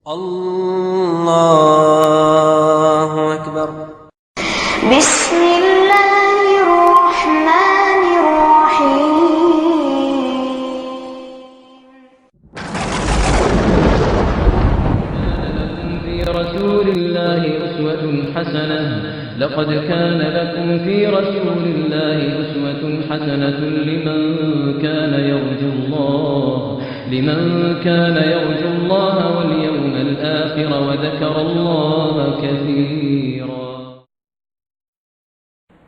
الله أكبر. بسم الله الرحمن الرحيم. في رسول الله أسوة حسنة. لقد كان لكم في رسول الله أسوة حسنة لمن كان يرجو الله واليوم الآخر وذكر الله كثيرا.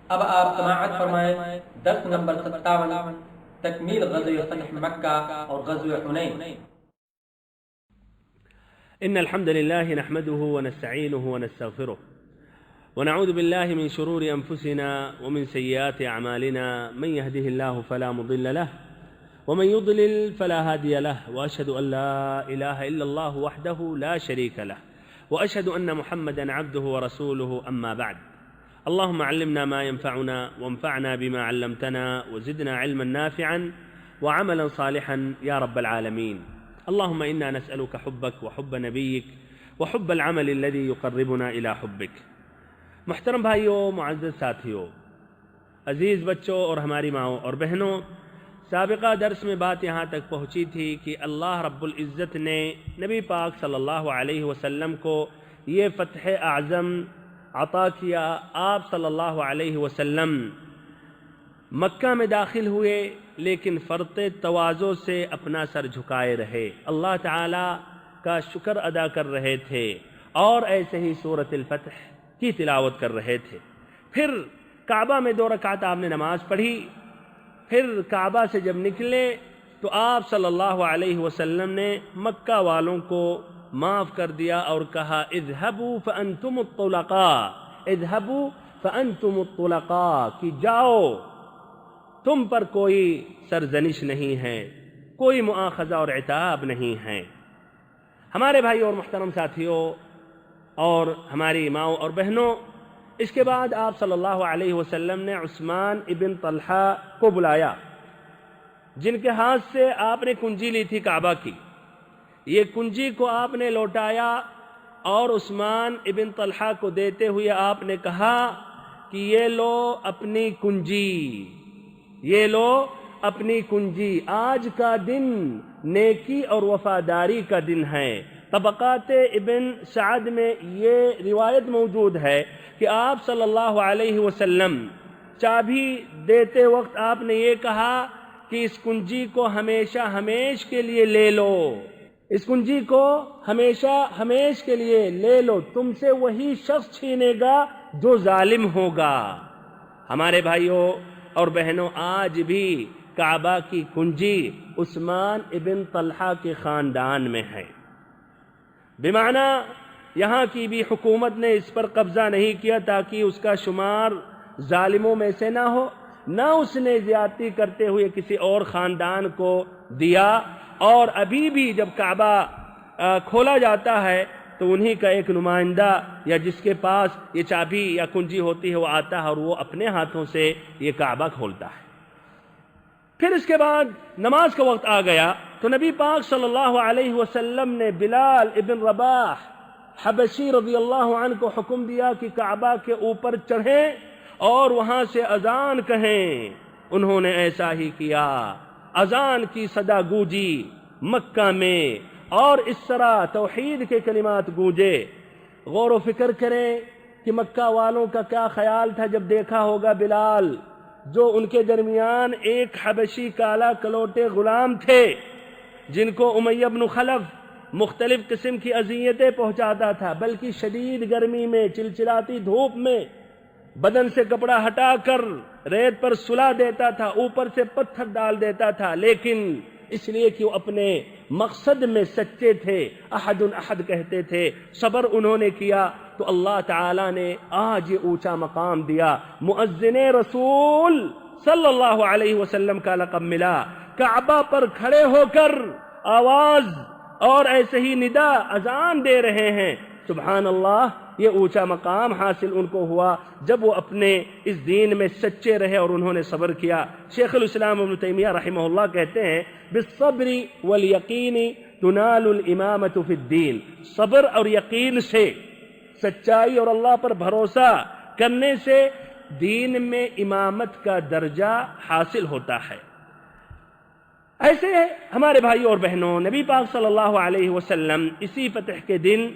اب آپ سماعت فرمائیں درس نمبر 57 تکمیل غزوہ فتح مکہ اور غزوہ حنین. إن الحمد لله نحمده ونستعينه ونستغفره ونعوذ بالله من شرور أنفسنا ومن سيئات أعمالنا. من يهده الله فلا مضل له ومن يضلل فلا هادي له، وأشهد أن لا إله إلا الله وحده لا شريك له، وأشهد أن محمدًا عبده ورسوله. أما بعد، اللهم علمنا ما ينفعنا وانفعنا بما علمتنا وزدنا علما نافعا وعملا صالحا يا رب العالمين. اللهم إنا نسألك حبك وحب نبيك وحب العمل الذي يقربنا إلى حبك. محترم بھائیوں، معزز ساتھیوں، عزیز بچوں اور ہماری ماؤں اور بہنوں، سابقہ درس میں بات یہاں تک پہنچی تھی کہ اللہ رب العزت نے نبی پاک صلی اللہ علیہ وسلم کو یہ فتح اعظم عطا کیا. آپ صلی اللہ علیہ وسلم مکہ میں داخل ہوئے لیکن فرط تواضع سے اپنا سر جھکائے رہے، اللہ تعالی کا شکر ادا کر رہے تھے اور ایسے ہی سورۃ الفتح کی تلاوت کر رہے تھے. پھر کعبہ میں 2 رکعت آپ نے نماز پڑھی. پھر کعبہ سے جب نکلے تو آپ صلی اللہ علیہ وسلم نے مکہ والوں کو معاف کر دیا اور کہا اذهبوا فانتم الطلقاء، اذهبوا فانتم الطلقاء، کہ جاؤ، تم پر کوئی سرزنش نہیں ہے، کوئی مؤاخذہ اور عتاب نہیں ہے. ہمارے بھائی اور محترم ساتھیوں اور ہماری ماؤں اور بہنوں، اس کے بعد آپ صلی اللہ علیہ وسلم نے عثمان ابن طلحہ کو بلایا، جن کے ہاتھ سے آپ نے کنجی لی تھی کعبہ کی. یہ کنجی کو آپ نے لوٹایا اور عثمان ابن طلحہ کو دیتے ہوئے آپ نے کہا کہ یہ لو اپنی کنجی، یہ لو اپنی کنجی. آج کا دن نیکی اور وفاداری کا دن ہے. طبقات ابن سعد میں یہ روایت موجود ہے کہ آپ صلی اللہ علیہ وسلم چابی دیتے وقت آپ نے یہ کہا کہ اس کنجی کو ہمیشہ ہمیش کے لیے لے لو، اس کنجی کو ہمیشہ ہمیش کے لیے لے لو، تم سے وہی شخص چھینے گا جو ظالم ہوگا. ہمارے بھائیوں اور بہنوں، آج بھی کعبہ کی کنجی عثمان ابن طلحہ کے خاندان میں ہے. بمعنی یہاں کی بھی حکومت نے اس پر قبضہ نہیں کیا تاکہ اس کا شمار ظالموں میں سے نہ ہو، نہ اس نے زیادتی کرتے ہوئے کسی اور خاندان کو دیا. اور ابھی بھی جب کعبہ کھولا جاتا ہے تو انہی کا ایک نمائندہ یا جس کے پاس یہ چابی یا کنجی ہوتی ہے وہ آتا ہے اور وہ اپنے ہاتھوں سے یہ کعبہ کھولتا ہے. پھر اس کے بعد نماز کا وقت آ گیا تو نبی پاک صلی اللہ علیہ وسلم نے بلال ابن رباح حبشی رضی اللہ عنہ کو حکم دیا کہ کعبہ کے اوپر چڑھیں اور وہاں سے اذان کہیں. انہوں نے ایسا ہی کیا. اذان کی صدا گونجی مکہ میں اور اس طرح توحید کے کلمات گونجے. غور و فکر کریں کہ مکہ والوں کا کیا خیال تھا جب دیکھا ہوگا بلال، جو ان کے درمیان ایک حبشی کالا کلوٹے غلام تھے جن کو امیہ بن خلف مختلف قسم کی اذیتیں پہنچاتا تھا، بلکہ شدید گرمی میں، چلچلاتی دھوپ میں بدن سے کپڑا ہٹا کر ریت پر سلا دیتا تھا، اوپر سے پتھر ڈال دیتا تھا، لیکن اس لیے کہ وہ اپنے مقصد میں سچے تھے، احد احد کہتے تھے، صبر انہوں نے کیا تو اللہ تعالیٰ نے آج یہ اونچا مقام دیا. مؤذن رسول صلی اللہ علیہ وسلم کا لقب ملا. کعبہ پر کھڑے ہو کر آواز اور ایسے ہی ندا اذان دے رہے ہیں. سبحان اللہ، یہ اونچا مقام حاصل ان کو ہوا جب وہ اپنے اس دین میں سچے رہے اور انہوں نے صبر کیا. شیخ الاسلام ابن تیمیہ رحمہ اللہ کہتے ہیں بالصبر والیقین تنال الامامۃ فی الدین، صبر اور یقین سے، سچائی اور اللہ پر بھروسہ کرنے سے دین میں امامت کا درجہ حاصل ہوتا ہے۔ ایسے ہمارے بھائیوں اور بہنوں، نبی پاک صلی اللہ علیہ وسلم اسی فتح کے دن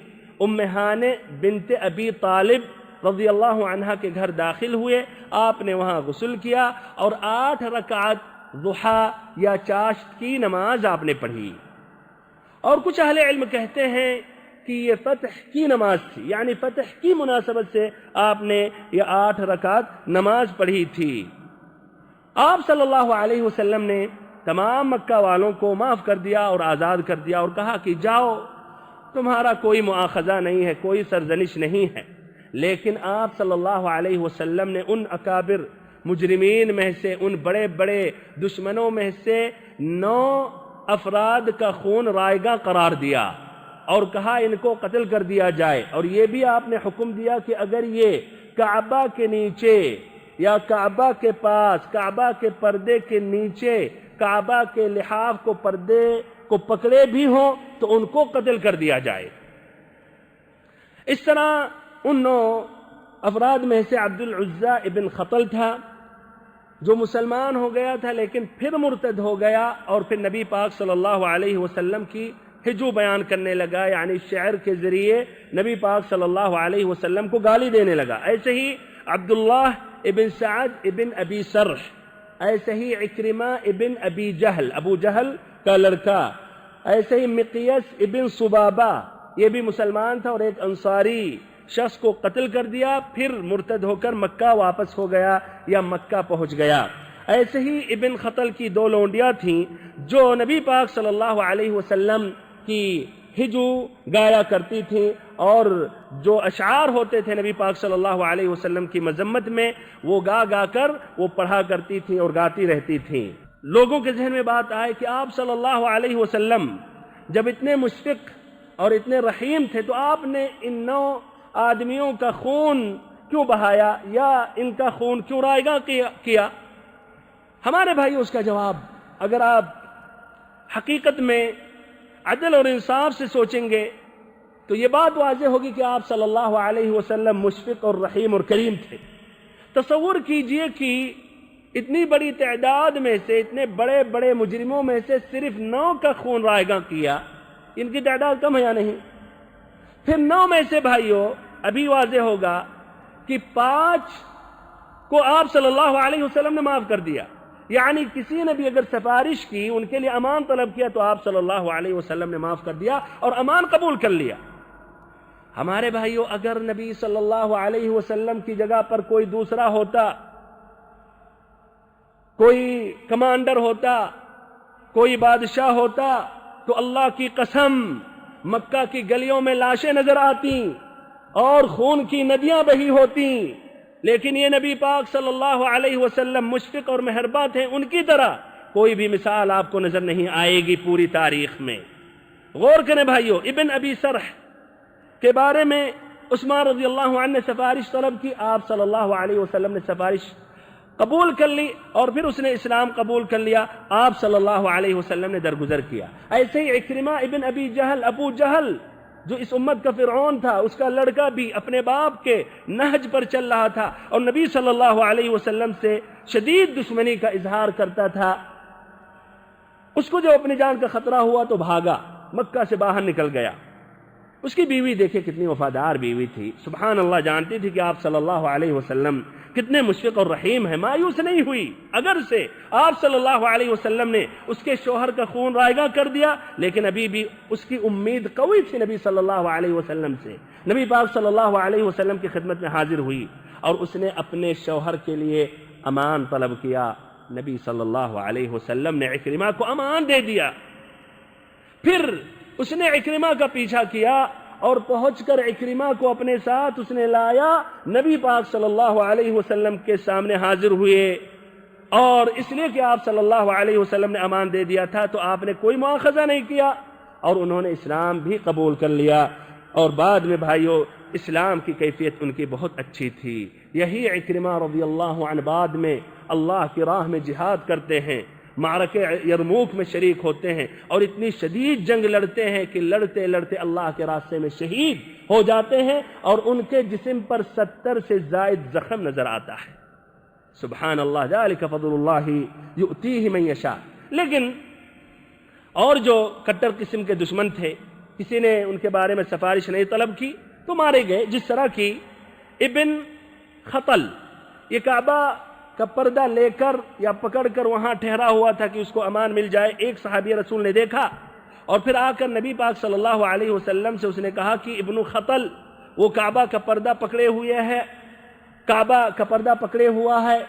ام ہانئ بنت ابی طالب رضی اللہ عنہ کے گھر داخل ہوئے۔ آپ نے وہاں غسل کیا اور 8 رکعت ضحیٰ یا چاشت کی نماز آپ نے پڑھی، اور کچھ اہل علم کہتے ہیں کہ یہ فتح کی نماز تھی، یعنی فتح کی مناسبت سے آپ نے یہ 8 رکعت نماز پڑھی تھی۔ آپ صلی اللہ علیہ وسلم نے تمام مکہ والوں کو معاف کر دیا اور آزاد کر دیا اور کہا کہ جاؤ، تمہارا کوئی مؤاخذہ نہیں ہے، کوئی سرزنش نہیں ہے۔ لیکن آپ صلی اللہ علیہ وسلم نے ان اکابر مجرمین میں سے، ان بڑے بڑے دشمنوں میں سے 9 افراد کا خون رائگاں قرار دیا اور کہا ان کو قتل کر دیا جائے، اور یہ بھی آپ نے حکم دیا کہ اگر یہ کعبہ کے نیچے یا کعبہ کے پاس، کعبہ کے پردے کے نیچے، کعبہ کے لحاف کو، پردے کو پکڑے بھی ہوں تو ان کو قتل کر دیا جائے۔ اس طرح ان 9 افراد میں سے عبد العزیٰ ابن خطل تھا، جو مسلمان ہو گیا تھا لیکن پھر مرتد ہو گیا، اور پھر نبی پاک صلی اللہ علیہ وسلم کی ہجو بیان کرنے لگا، یعنی شعر کے ذریعے نبی پاک صلی اللہ علیہ وسلم کو گالی دینے لگا۔ ایسے ہی عبداللہ ابن سعد ابن ابی سرح، ایسے ہی عکرمہ ابن ابی جہل، ابو جہل کا لڑکا، ایسے ہی مقیس ابن صبابہ، یہ بھی مسلمان تھا اور ایک انصاری شخص کو قتل کر دیا، پھر مرتد ہو کر مکہ واپس ہو گیا یا مکہ پہنچ گیا۔ ایسے ہی ابن خطل کی 2 لونڈیاں تھیں جو نبی پاک صلی اللہ علیہ وسلم کی ہجو گایا کرتی تھیں، اور جو اشعار ہوتے تھے نبی پاک صلی اللہ علیہ وسلم کی مذمت میں، وہ گا گا کر وہ پڑھا کرتی تھیں اور گاتی رہتی تھیں۔ لوگوں کے ذہن میں بات آئے کہ آپ صلی اللہ علیہ وسلم جب اتنے مشفق اور اتنے رحیم تھے تو آپ نے ان 9 آدمیوں کا خون کیوں بہایا، یا ان کا خون کیوں رائگاں کیا؟ ہمارے بھائی اس کا جواب، اگر آپ حقیقت میں عدل اور انصاف سے سوچیں گے تو یہ بات واضح ہوگی کہ آپ صلی اللہ علیہ وسلم مشفق اور رحیم اور کریم تھے۔ تصور کیجئے کہ اتنی بڑی تعداد میں سے، اتنے بڑے بڑے مجرموں میں سے صرف 9 کا خون رائگاں کیا، ان کی تعداد کم ہے یا نہیں؟ پھر 9 میں سے بھائیوں ابھی واضح ہوگا کہ 5 کو آپ صلی اللہ علیہ وسلم نے معاف کر دیا، یعنی کسی نے بھی اگر سفارش کی، ان کے لیے امان طلب کیا تو آپ صلی اللہ علیہ وسلم نے معاف کر دیا اور امان قبول کر لیا۔ ہمارے بھائیوں اگر نبی صلی اللہ علیہ وسلم کی جگہ پر کوئی دوسرا ہوتا، کوئی کمانڈر ہوتا، کوئی بادشاہ ہوتا، تو اللہ کی قسم مکہ کی گلیوں میں لاشیں نظر آتی اور خون کی ندیاں بہی ہوتی، لیکن یہ نبی پاک صلی اللہ علیہ وسلم مشفق اور مہربان تھے، ان کی طرح کوئی بھی مثال آپ کو نظر نہیں آئے گی پوری تاریخ میں۔ غور کریں بھائیوں، ابن ابی سرح کے بارے میں عثمان رضی اللہ عنہ نے سفارش طلب کی، آپ صلی اللہ علیہ وسلم نے سفارش قبول کر لی اور پھر اس نے اسلام قبول کر لیا، آپ صلی اللہ علیہ وسلم نے درگزر کیا۔ ایسے ہی عکرمہ ابن ابی جہل، ابو جہل جو اس امت کا فرعون تھا، اس کا لڑکا بھی اپنے باپ کے نہج پر چل رہا تھا اور نبی صلی اللہ علیہ وسلم سے شدید دشمنی کا اظہار کرتا تھا۔ اس کو جو اپنی جان کا خطرہ ہوا تو بھاگا، مکہ سے باہر نکل گیا۔ اس کی بیوی دیکھے کتنی وفادار بیوی تھی، سبحان اللہ، جانتی تھی کہ آپ صلی اللہ علیہ وسلم کتنے مشفق اور رحیم ہیں، مایوس نہیں ہوئی۔ اگر سے آپ صلی اللہ علیہ وسلم نے اس کے شوہر کا خون رائگاں کر دیا، لیکن ابھی بھی اس کی امید قوی تھی نبی صلی اللہ علیہ وسلم سے۔ نبی پاک صلی اللہ علیہ وسلم کی خدمت میں حاضر ہوئی اور اس نے اپنے شوہر کے لیے امان طلب کیا۔ نبی صلی اللہ علیہ وسلم نے عکرمہ کو امان دے دیا، پھر اس نے عکرمہ کا پیچھا کیا اور پہنچ کر عکرمہ کو اپنے ساتھ اس نے لایا، نبی پاک صلی اللہ علیہ وسلم کے سامنے حاضر ہوئے، اور اس لیے کہ آپ صلی اللہ علیہ وسلم نے امان دے دیا تھا تو آپ نے کوئی مواخذہ نہیں کیا اور انہوں نے اسلام بھی قبول کر لیا۔ اور بعد میں بھائیوں اسلام کی کیفیت ان کی بہت اچھی تھی۔ یہی عکرمہ رضی اللہ عنہ بعد میں اللہ کی راہ میں جہاد کرتے ہیں معرکہ یرموک میں شریک ہوتے ہیں اور اتنی شدید جنگ لڑتے ہیں کہ لڑتے لڑتے اللہ کے راستے میں شہید ہو جاتے ہیں اور ان کے جسم پر 70 سے زائد زخم نظر آتا ہے۔ سبحان اللہ، ذالک فضل اللہ یؤتیہ من یشاء۔ لیکن اور جو کٹر قسم کے دشمن تھے، کسی نے ان کے بارے میں سفارش نہیں طلب کی تو مارے گئے، جس طرح کی ابن خطل، یہ کعبہ کا پردہ لے کر یا پکڑ کر وہاں ٹھہرا ہوا تھا کہ اس کو امان مل جائے۔ ایک صحابی رسول نے دیکھا اور پھر آ کر نبی پاک صلی اللہ علیہ وسلم سے اس نے کہا کہ ابن خطل وہ کعبہ کا پردہ پکڑے ہوئے ہے، کعبہ کا پردہ پکڑے ہوا ہے،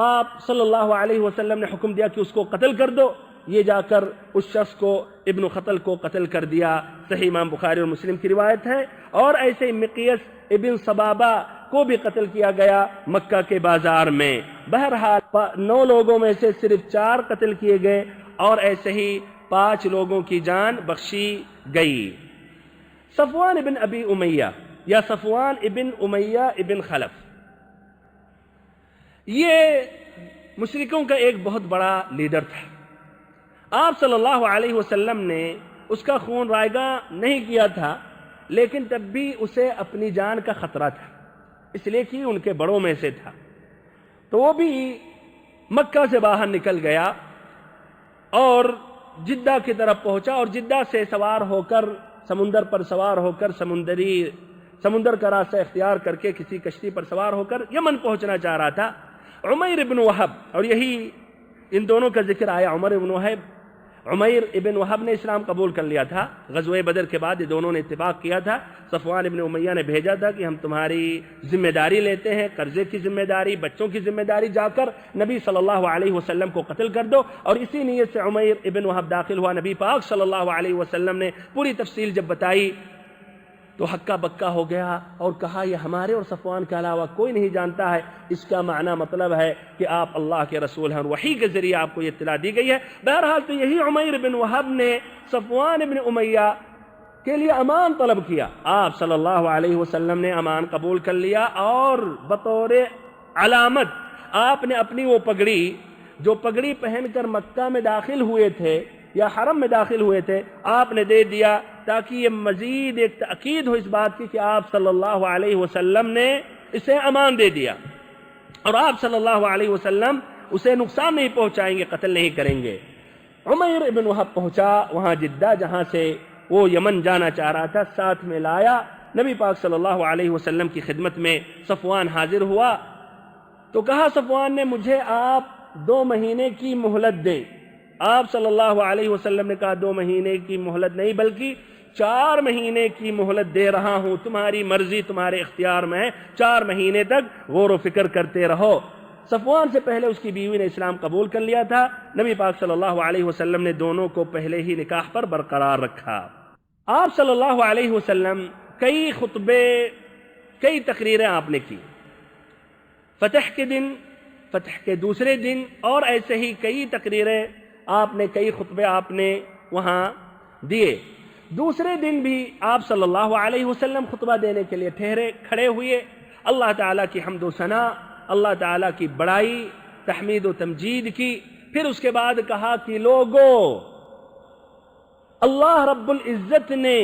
آپ صلی اللہ علیہ وسلم نے حکم دیا کہ اس کو قتل کر دو۔ یہ جا کر اس شخص کو، ابن خطل کو قتل کر دیا۔ صحیح امام بخاری اور مسلم کی روایت ہے۔ اور ایسے مقیس ابن صبابہ کو بھی قتل کیا گیا مکہ کے بازار میں۔ بہرحال 9 لوگوں میں سے صرف 4 قتل کیے گئے اور ایسے ہی 5 لوگوں کی جان بخشی گئی۔ صفوان ابن ابی امیہ یا صفوان ابن امیہ ابن خلف، یہ مشرکوں کا ایک بہت بڑا لیڈر تھا۔ آپ صلی اللہ علیہ وسلم نے اس کا خون رائگاں نہیں کیا تھا، لیکن تب بھی اسے اپنی جان کا خطرہ تھا، اس لیے کہ ان کے بڑوں میں سے تھا۔ تو وہ بھی مکہ سے باہر نکل گیا اور جدہ کی طرف پہنچا اور جدہ سے سوار ہو کر، سمندر پر سوار ہو کر، سمندر کا راستہ اختیار کر کے کسی کشتی پر سوار ہو کر یمن پہنچنا چاہ رہا تھا۔ عمیر ابن وہب، اور یہی ان دونوں کا ذکر آیا، عمیر ابن وہب نے اسلام قبول کر لیا تھا۔ غزوہ بدر کے بعد یہ دونوں نے اتفاق کیا تھا، صفوان ابن امیہ نے بھیجا تھا کہ ہم تمہاری ذمہ داری لیتے ہیں، قرضے کی ذمہ داری، بچوں کی ذمہ داری، جا کر نبی صلی اللہ علیہ وسلم کو قتل کر دو۔ اور اسی نیت سے عمیر ابن وہب داخل ہوا۔ نبی پاک صلی اللہ علیہ وسلم نے پوری تفصیل جب بتائی تو ہکا بکا ہو گیا اور کہا یہ ہمارے اور صفوان کے علاوہ کوئی نہیں جانتا ہے۔ اس کا معنی مطلب ہے کہ آپ اللہ کے رسول ہیں اور وحی کے ذریعے آپ کو یہ اطلاع دی گئی ہے۔ بہرحال تو یہی عمیر بن وہب نے صفوان ابن امیہ کے لیے امان طلب کیا۔ آپ صلی اللہ علیہ وسلم نے امان قبول کر لیا اور بطور علامت آپ نے اپنی وہ پگڑی، جو پگڑی پہن کر مکہ میں داخل ہوئے تھے یا حرم میں داخل ہوئے تھے، آپ نے دے دیا تاکہ یہ مزید ایک تأکید ہو اس بات کی کہ آپ صلی اللہ علیہ وسلم نے اسے امان دے دیا اور آپ صلی اللہ علیہ وسلم اسے نقصان نہیں پہنچائیں گے، قتل نہیں کریں گے۔ عمیر ابن وہب پہنچا وہاں جدہ، جہاں سے وہ یمن جانا چاہ رہا تھا، ساتھ میں لایا۔ نبی پاک صلی اللہ علیہ وسلم کی خدمت میں صفوان حاضر ہوا تو کہا صفوان نے مجھے آپ 2 مہینے کی مہلت دیں۔ آپ صلی اللہ علیہ وسلم نے کہا 2 مہینے کی مہلت نہیں بلکہ 4 مہینے کی مہلت دے رہا ہوں، تمہاری مرضی، تمہارے اختیار میں ہے، 4 مہینے تک غور و فکر کرتے رہو۔ صفوان سے پہلے اس کی بیوی نے اسلام قبول کر لیا تھا۔ نبی پاک صلی اللہ علیہ وسلم نے دونوں کو پہلے ہی نکاح پر برقرار رکھا۔ آپ صلی اللہ علیہ وسلم کئی خطبے، کئی تقریریں آپ نے کی، فتح کے دن، فتح کے دوسرے دن، اور ایسے ہی کئی تقریریں آپ نے، کئی خطبے آپ نے وہاں دیے۔ دوسرے دن بھی آپ صلی اللہ علیہ وسلم خطبہ دینے کے لیے کھڑے ہوئے، اللہ تعالیٰ کی حمد و ثنا، اللہ تعالیٰ کی بڑائی، تحمید و تمجید کی۔ پھر اس کے بعد کہا کہ لوگو، اللہ رب العزت نے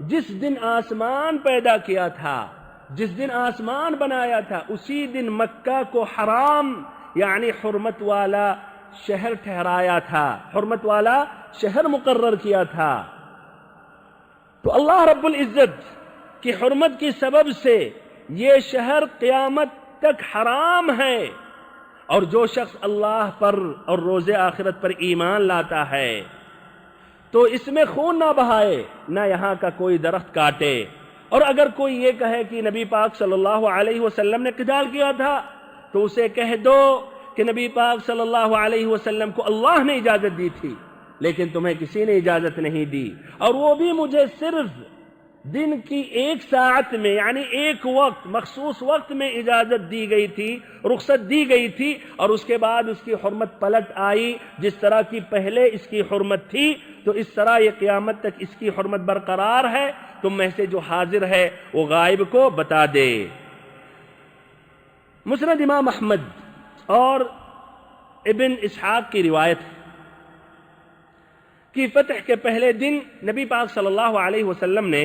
جس دن آسمان پیدا کیا تھا، جس دن آسمان بنایا تھا، اسی دن مکہ کو حرام یعنی حرمت والا شہر ٹھہرایا تھا، حرمت والا شہر مقرر کیا تھا۔ تو اللہ رب العزت کی حرمت کی سبب سے یہ شہر قیامت تک حرام ہے، اور جو شخص اللہ پر اور روز آخرت پر ایمان لاتا ہے تو اس میں خون نہ بہائے، نہ یہاں کا کوئی درخت کاٹے۔ اور اگر کوئی یہ کہے کہ نبی پاک صلی اللہ علیہ وسلم نے قتال کیا تھا تو اسے کہہ دو کہ نبی پاک صلی اللہ علیہ وسلم کو اللہ نے اجازت دی تھی لیکن تمہیں کسی نے اجازت نہیں دی، اور وہ بھی مجھے صرف دن کی 1 ساعت میں یعنی ایک وقت، مخصوص وقت میں اجازت دی گئی تھی، رخصت دی گئی تھی، اور اس کے بعد اس کی حرمت پلٹ آئی۔ جس طرح کی پہلے اس کی حرمت تھی تو اس طرح یہ قیامت تک اس کی حرمت برقرار ہے، تم میں سے جو حاضر ہے وہ غائب کو بتا دے۔ مسند امام احمد اور ابن اسحاق کی روایت ہے کی فتح کے پہلے دن نبی پاک صلی اللہ علیہ وسلم نے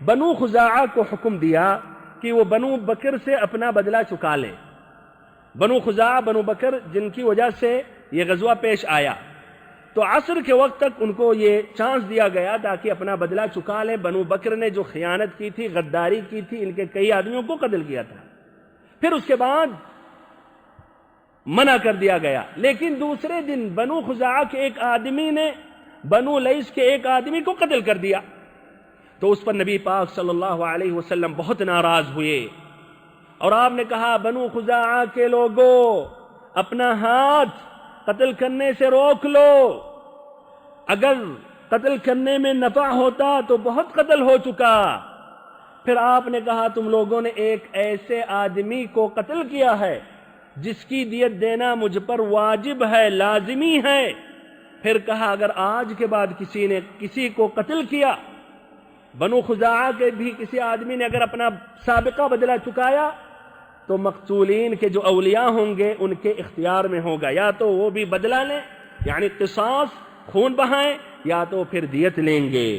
بنو خزاعہ کو حکم دیا کہ وہ بنو بکر سے اپنا بدلہ چکا لیں۔ بنو خزاعہ، بنو بکر، جن کی وجہ سے یہ غزوہ پیش آیا، تو عصر کے وقت تک ان کو یہ چانس دیا گیا تاکہ اپنا بدلہ چکا لیں۔ بنو بکر نے جو خیانت کی تھی، غداری کی تھی، ان کے کئی آدمیوں کو قتل کیا تھا، پھر اس کے بعد منع کر دیا گیا۔ لیکن دوسرے دن بنو خزاعہ کے ایک آدمی نے بنو لیث کے ایک آدمی کو قتل کر دیا، تو اس پر نبی پاک صلی اللہ علیہ وسلم بہت ناراض ہوئے اور آپ نے کہا بنو خزاعہ کے لوگوں، اپنا ہاتھ قتل کرنے سے روک لو، اگر قتل کرنے میں نفع ہوتا تو بہت قتل ہو چکا۔ پھر آپ نے کہا تم لوگوں نے ایک ایسے آدمی کو قتل کیا ہے جس کی دیت دینا مجھ پر واجب ہے، لازمی ہے۔ پھر کہا اگر آج کے بعد کسی نے کسی کو قتل کیا، بنو خزاعہ کے بھی کسی آدمی نے اگر اپنا سابقہ بدلہ چکایا، تو مقتولین کے جو اولیاء ہوں گے ان کے اختیار میں ہوگا، یا تو وہ بھی بدلہ لیں یعنی قصاص، خون بہائیں، یا تو پھر دیت لیں گے۔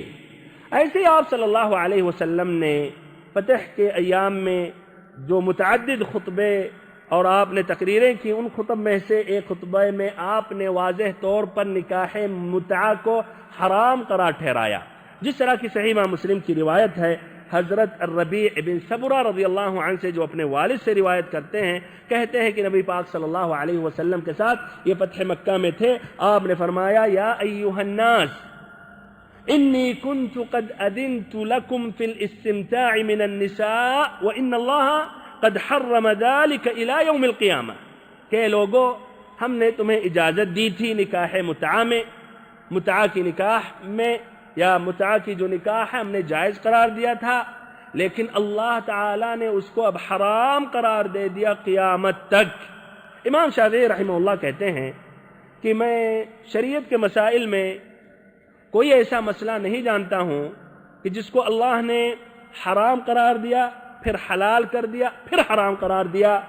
ایسے ہی آپ صلی اللہ علیہ وسلم نے فتح کے ایام میں جو متعدد خطبے اور آپ نے تقریریں کی، ان خطب میں سے ایک خطبے میں آپ نے واضح طور پر نکاح متعہ کو حرام قرار ٹھہرایا، جس طرح کی صحیح امام مسلم کی روایت ہے۔ حضرت الربیع بن صبرہ رضی اللہ عنہ سے جو اپنے والد سے روایت کرتے ہیں، کہتے ہیں کہ نبی پاک صلی اللہ علیہ وسلم کے ساتھ یہ فتح مکہ میں تھے، آپ نے فرمایا یا ایھا الناس انی کنت قد اذنت لکم فی الاستمتاع من النساء وان اللہ قد حرم ذلك الى یوم القیامہ، کہ لوگوں ہم نے تمہیں اجازت دی تھی نکاح متعہ میں، متعہ کی نکاح میں یا متعہ کی جو نکاح ہے ہم نے جائز قرار دیا تھا، لیکن اللہ تعالیٰ نے اس کو اب حرام قرار دے دیا قیامت تک۔ امام شافعی رحمہ اللہ کہتے ہیں کہ میں شریعت کے مسائل میں کوئی ایسا مسئلہ نہیں جانتا ہوں کہ جس کو اللہ نے حرام قرار دیا، پھر حلال کر دیا، پھر حرام قرار دیا،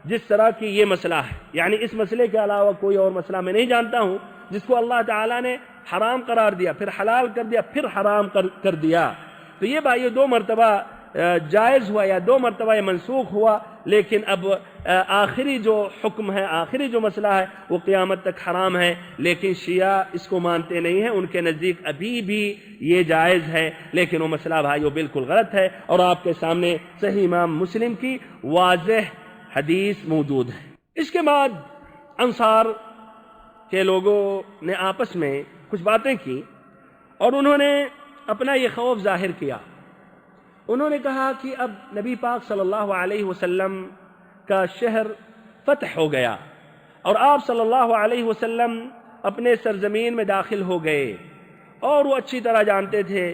جس طرح کی یہ مسئلہ ہے۔ یعنی اس مسئلے کے علاوہ کوئی اور مسئلہ میں نہیں جانتا ہوں جس کو اللہ تعالیٰ نے حرام قرار دیا، پھر حلال کر دیا، پھر حرام کر دیا۔ تو یہ بھائی دو مرتبہ جائز ہوا یا دو مرتبہ یہ منسوخ ہوا، لیکن اب آخری جو حکم ہے، آخری جو مسئلہ ہے وہ قیامت تک حرام ہے، لیکن شیعہ اس کو مانتے نہیں ہیں، ان کے نزدیک ابھی بھی یہ جائز ہے، لیکن وہ مسئلہ بھائیو بالکل غلط ہے، اور آپ کے سامنے صحیح امام مسلم کی واضح حدیث موجود ہے۔ اس کے بعد انصار کے لوگوں نے آپس میں کچھ باتیں کی اور انہوں نے اپنا یہ خوف ظاہر کیا۔ انہوں نے کہا کہ اب نبی پاک صلی اللہ علیہ وسلم کا شہر فتح ہو گیا اور آپ صلی اللہ علیہ وسلم اپنے سرزمین میں داخل ہو گئے، اور وہ اچھی طرح جانتے تھے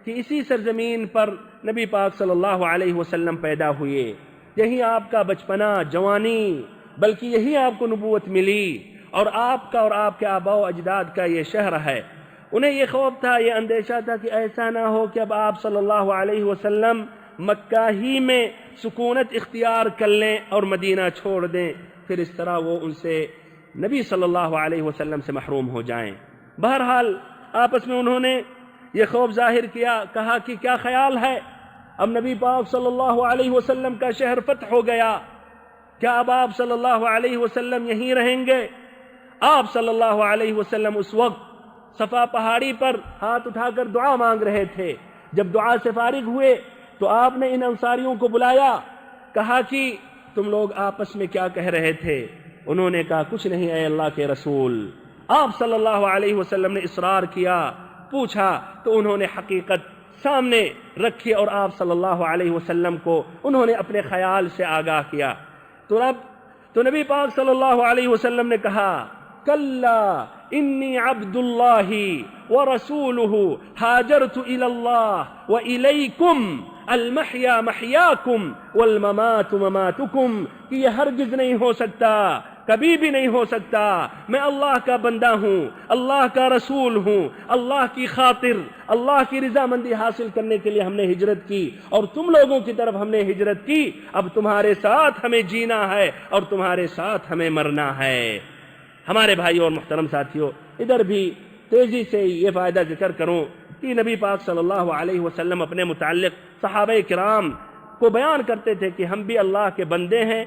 کہ اسی سرزمین پر نبی پاک صلی اللہ علیہ وسلم پیدا ہوئے، یہی آپ کا بچپنا، جوانی، بلکہ یہی آپ کو نبوت ملی، اور آپ کا اور آپ کے آباء و اجداد کا یہ شہر ہے۔ انہیں یہ خوف تھا، یہ اندیشہ تھا کہ ایسا نہ ہو کہ اب آپ صلی اللہ علیہ وسلم مکہ ہی میں سکونت اختیار کر لیں اور مدینہ چھوڑ دیں، پھر اس طرح وہ ان سے نبی صلی اللہ علیہ وسلم سے محروم ہو جائیں۔ بہرحال آپس میں انہوں نے یہ خوف ظاہر کیا، کہا کہ کیا خیال ہے، اب نبی پاک صلی اللہ علیہ وسلم کا شہر فتح ہو گیا، کیا اب آپ صلی اللہ علیہ وسلم یہیں رہیں گے؟ آپ صلی اللہ علیہ وسلم اس وقت صفا پہاڑی پر ہاتھ اٹھا کر دعا مانگ رہے تھے۔ جب دعا سے فارغ ہوئے تو آپ نے ان انصاریوں کو بلایا، کہا کہ تم لوگ آپس میں کیا کہہ رہے تھے؟ انہوں نے کہا کچھ نہیں اے اللہ کے رسول۔ آپ صلی اللہ علیہ وسلم نے اصرار کیا، پوچھا تو انہوں نے حقیقت سامنے رکھی اور آپ صلی اللہ علیہ وسلم کو انہوں نے اپنے خیال سے آگاہ کیا۔ تو نبی پاک صلی اللہ علیہ وسلم نے کہا کلا انی عبد اللہ ورسولہ ہاجرت الی اللہ والیکم المحیا محیاکم والممات مماتکم، کہ یہ ہرگز نہیں ہو سکتا، کبھی بھی نہیں ہو سکتا، میں اللہ کا بندہ ہوں، اللہ کا رسول ہوں، اللہ کی خاطر اللہ کی رضامندی حاصل کرنے کے لیے ہم نے ہجرت کی، اور تم لوگوں کی طرف ہم نے ہجرت کی، اب تمہارے ساتھ ہمیں جینا ہے اور تمہارے ساتھ ہمیں مرنا ہے۔ ہمارے بھائی اور محترم ساتھیوں، ادھر بھی تیزی سے یہ فائدہ ذکر کروں کہ نبی پاک صلی اللہ علیہ وسلم اپنے متعلق صحابہ کرام کو بیان کرتے تھے کہ ہم بھی اللہ کے بندے ہیں،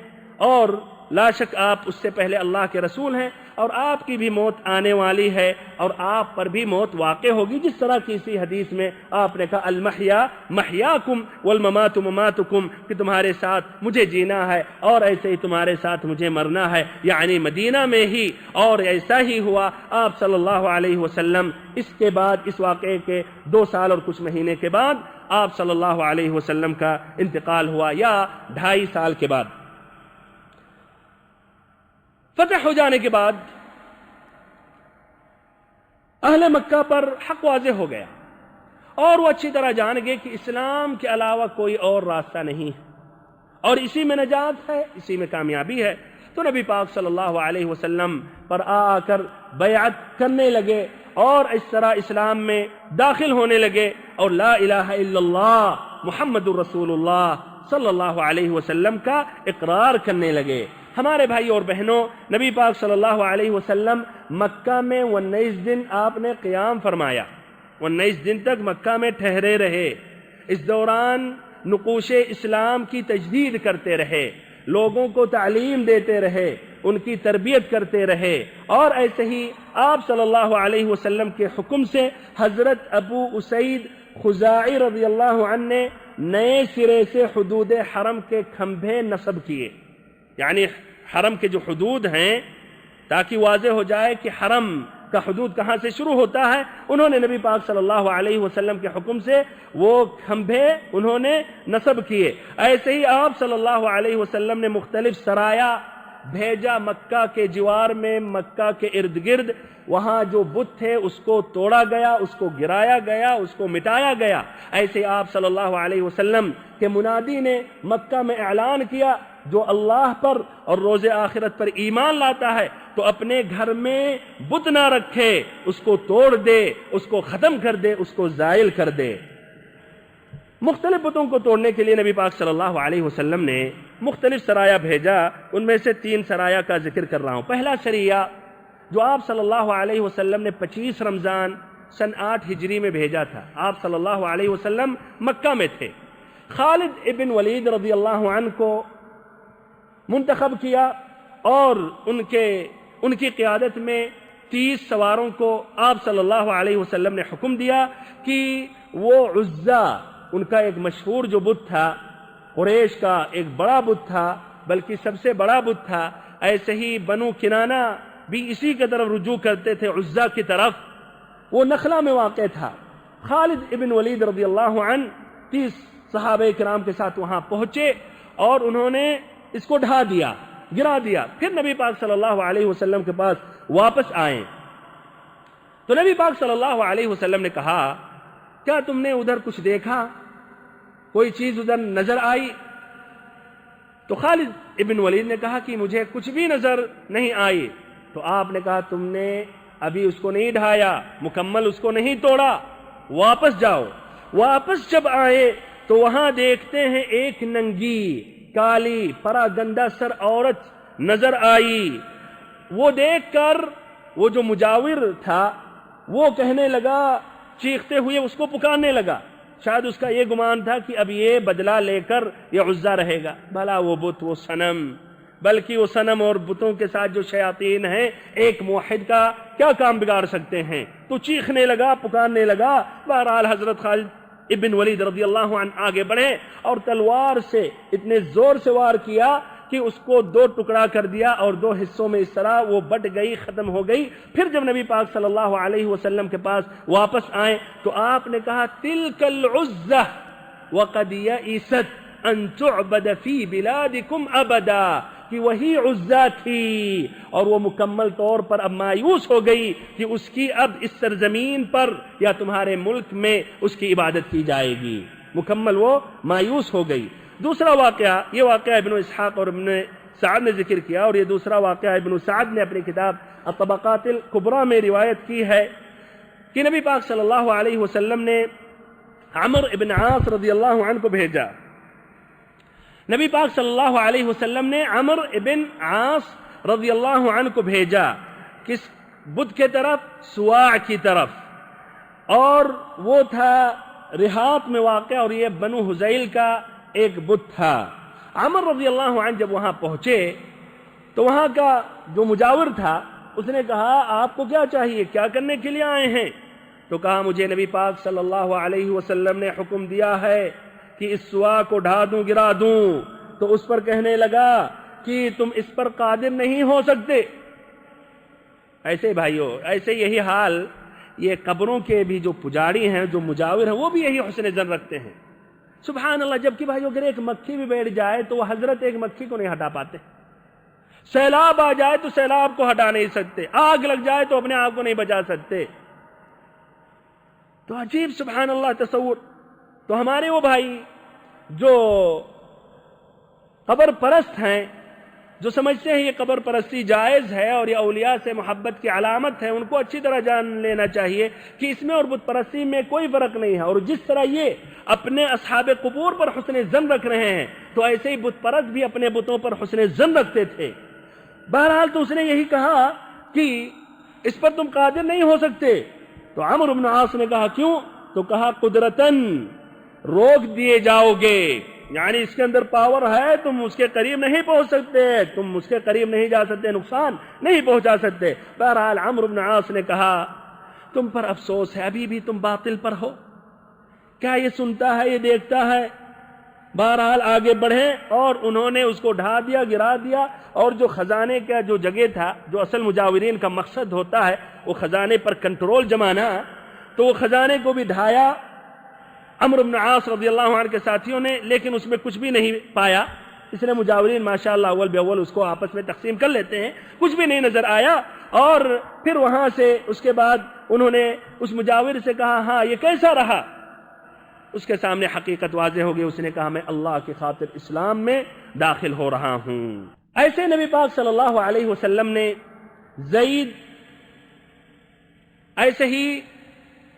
اور لا شک آپ اس سے پہلے اللہ کے رسول ہیں، اور آپ کی بھی موت آنے والی ہے، اور آپ پر بھی موت واقع ہوگی، جس طرح کی اسی حدیث میں آپ نے کہا المحیا محیاکم والممات مماتکم، کہ تمہارے ساتھ مجھے جینا ہے اور ایسے ہی تمہارے ساتھ مجھے مرنا ہے، یعنی مدینہ میں ہی، اور ایسا ہی ہوا۔ آپ صلی اللہ علیہ وسلم اس کے بعد، اس واقعے کے 2 سال اور کچھ مہینے کے بعد آپ صلی اللہ علیہ وسلم کا انتقال ہوا، یا 2.5 سال کے بعد۔ فتح ہو جانے کے بعد اہل مکہ پر حق واضح ہو گیا، اور وہ اچھی طرح جان گئے کہ اسلام کے علاوہ کوئی اور راستہ نہیں ہے، اور اسی میں نجات ہے، اسی میں کامیابی ہے۔ تو نبی پاک صلی اللہ علیہ وسلم پر آ کر بیعت کرنے لگے، اور اس طرح اسلام میں داخل ہونے لگے، اور لا الہ الا اللہ محمد الرسول اللہ صلی اللہ علیہ وسلم کا اقرار کرنے لگے۔ ہمارے بھائی اور بہنوں، نبی پاک صلی اللہ علیہ وسلم مکہ میں 19 دن آپ نے قیام فرمایا، 19 دن تک مکہ میں ٹھہرے رہے۔ اس دوران نقوش اسلام کی تجدید کرتے رہے، لوگوں کو تعلیم دیتے رہے، ان کی تربیت کرتے رہے، اور ایسے ہی آپ صلی اللہ علیہ وسلم کے حکم سے حضرت ابو اسید خزاعی رضی اللہ عنہ نے نئے سرے سے حدود حرم کے کھمبے نصب کیے، یعنی حرم کے جو حدود ہیں، تاکہ واضح ہو جائے کہ حرم کا حدود کہاں سے شروع ہوتا ہے، انہوں نے نبی پاک صلی اللہ علیہ وسلم کے حکم سے وہ کھمبے انہوں نے نصب کیے۔ ایسے ہی آپ صلی اللہ علیہ وسلم نے مختلف سرایا بھیجا مکہ کے جوار میں، مکہ کے ارد گرد، وہاں جو بت تھے اس کو توڑا گیا، اس کو گرایا گیا، اس کو مٹایا گیا۔ ایسے آپ صلی اللہ علیہ وسلم کے منادی نے مکہ میں اعلان کیا، جو اللہ پر اور روز آخرت پر ایمان لاتا ہے تو اپنے گھر میں بت نہ رکھے، اس کو توڑ دے، اس کو ختم کر دے، اس کو زائل کر دے۔ مختلف بتوں کو توڑنے کے لیے نبی پاک صلی اللہ علیہ وسلم نے مختلف سرایا بھیجا، ان میں سے 3 سرایا کا ذکر کر رہا ہوں۔ پہلا سریہ جو آپ صلی اللہ علیہ وسلم نے 25 رمضان سن 8 ہجری میں بھیجا تھا، آپ صلی اللہ علیہ وسلم مکہ میں تھے، خالد ابن ولید رضی اللہ عنہ کو منتخب کیا، اور ان کی قیادت میں 30 سواروں کو آپ صلی اللہ علیہ وسلم نے حکم دیا کہ وہ عزا، ان کا ایک مشہور جو بت تھا، قریش کا ایک بڑا بت تھا، بلکہ سب سے بڑا بت تھا، ایسے ہی بنو کنانہ بھی اسی کی طرف رجوع کرتے تھے، عزا کی طرف، وہ نخلا میں واقع تھا۔ خالد ابن ولید رضی اللہ عنہ 30 صحابہ کرام کے ساتھ وہاں پہنچے، اور انہوں نے اس کو ڈھا دیا، گرا دیا۔ پھر نبی پاک صلی اللہ علیہ وسلم کے پاس واپس آئے تو نبی پاک صلی اللہ علیہ وسلم نے کہا، کیا تم نے ادھر کچھ دیکھا، کوئی چیز ادھر نظر آئی؟ تو خالد ابن ولید نے کہا کہ مجھے کچھ بھی نظر نہیں آئی۔ تو آپ نے کہا، تم نے ابھی اس کو نہیں ڈھایا، مکمل اس کو نہیں توڑا، واپس جاؤ۔ واپس جب آئے تو وہاں دیکھتے ہیں ایک ننگی کالی پرا گندہ سر عورت نظر آئی۔ وہ دیکھ کر وہ جو مجاور تھا وہ کہنے لگا، چیختے ہوئے اس کو پکارنے لگا، شاید اس کا یہ گمان تھا کہ اب یہ بدلہ لے کر یہ عزا رہے گا، بھلا وہ بت، وہ صنم، بلکہ وہ صنم اور بتوں کے ساتھ جو شیاطین ہیں ایک موحد کا کیا کام بگاڑ سکتے ہیں؟ تو چیخنے لگا، پکارنے لگا۔ بہرحال حضرت خالد ابن ولید رضی اللہ عنہ آگے بڑھے اور تلوار سے اتنے زور سے وار کیا کہ اس کو 2 ٹکڑا کر دیا، اور 2 حصوں میں اس طرح وہ بٹ گئی، ختم ہو گئی۔ پھر جب نبی پاک صلی اللہ علیہ وسلم کے پاس واپس آئے تو آپ نے کہا، تلک العزہ وقد یئست ان تعبد فی بلادکم ابدا، کہ وہی عزا تھی اور وہ مکمل طور پر اب مایوس ہو گئی کہ اس کی اب اس سرزمین پر یا تمہارے ملک میں اس کی عبادت کی جائے گی، مکمل وہ مایوس ہو گئی۔ دوسرا واقعہ، یہ واقعہ ابن اسحاق اور ابن سعد نے ذکر کیا، اور یہ دوسرا واقعہ ابن سعد نے اپنی کتاب الطبقات الکبریٰ میں روایت کی ہے کہ نبی پاک صلی اللہ علیہ وسلم نے عمرو ابن عاص رضی اللہ عنہ کو بھیجا۔ نبی پاک صلی اللہ علیہ وسلم نے عمرو ابن عاص رضی اللہ عنہ کو بھیجا کس بدھ کے طرف، سواع کی طرف، اور وہ تھا رہات میں واقع، اور یہ بنو حذیل کا ایک بت تھا۔ عمر رضی اللہ عنہ جب وہاں پہنچے تو وہاں کا جو مجاور تھا اس نے کہا آپ کو کیا چاہیے، کیا کرنے کے لیے آئے ہیں؟ تو کہا مجھے نبی پاک صلی اللہ علیہ وسلم نے حکم دیا ہے کہ اس سوا کو ڈھا دوں، گرا دوں۔ تو اس پر کہنے لگا کہ تم اس پر قادر نہیں ہو سکتے۔ ایسے بھائیو، ایسے یہی حال یہ قبروں کے بھی جو پجاری ہیں، جو مجاور ہیں، وہ بھی یہی حسن ظن رکھتے ہیں۔ سبحان اللہ، جبکہ بھائیو اگر ایک مکھی بھی بیٹھ جائے تو وہ حضرت ایک مکھی کو نہیں ہٹا پاتے، سیلاب آ جائے تو سیلاب کو ہٹا نہیں سکتے، آگ لگ جائے تو اپنے آپ کو نہیں بچا سکتے۔ تو عجیب سبحان اللہ تصور۔ تو ہمارے وہ بھائی جو قبر پرست ہیں، جو سمجھتے ہیں یہ قبر پرستی جائز ہے اور یہ اولیاء سے محبت کی علامت ہے، ان کو اچھی طرح جان لینا چاہیے کہ اس میں اور بت پرستی میں کوئی فرق نہیں ہے۔ اور جس طرح یہ اپنے اصحاب قبور پر حسن ظن رکھ رہے ہیں تو ایسے ہی بت پرست بھی اپنے بتوں پر حسن ظن رکھتے تھے۔ بہرحال تو اس نے یہی کہا کہ اس پر تم قادر نہیں ہو سکتے۔ تو عمرو بن عاص نے کہا کیوں؟ تو کہا قدرتاً روک دیے جاؤ گے، یعنی اس کے اندر پاور ہے، تم اس کے قریب نہیں پہنچ سکتے، تم اس کے قریب نہیں جا سکتے، نقصان نہیں پہنچا سکتے۔ بہرحال عمرو بن عاص نے کہا تم پر افسوس ہے، ابھی بھی تم باطل پر ہو، کیا یہ سنتا ہے، یہ دیکھتا ہے؟ بہرحال آگے بڑھیں، اور انہوں نے اس کو ڈھا دیا، گرا دیا، اور جو خزانے کا جو جگہ تھا، جو اصل مجاورین کا مقصد ہوتا ہے وہ خزانے پر کنٹرول جمانا، تو وہ خزانے کو بھی ڈھایا عمرو بن عاص رضی اللہ عنہ کے ساتھیوں نے، لیکن اس میں کچھ بھی نہیں پایا۔ اس لیے مجاورین ماشاءاللہ اول باول اس کو آپس میں تقسیم کر لیتے ہیں، کچھ بھی نہیں نظر آیا۔ اور پھر وہاں سے اس کے بعد انہوں نے اس مجاور سے کہا ہاں یہ کیسا رہا؟ اس کے سامنے حقیقت واضح ہو گئی، اس نے کہا میں اللہ کی خاطر اسلام میں داخل ہو رہا ہوں۔ ایسے نبی پاک صلی اللہ علیہ وسلم نے زید، ایسے ہی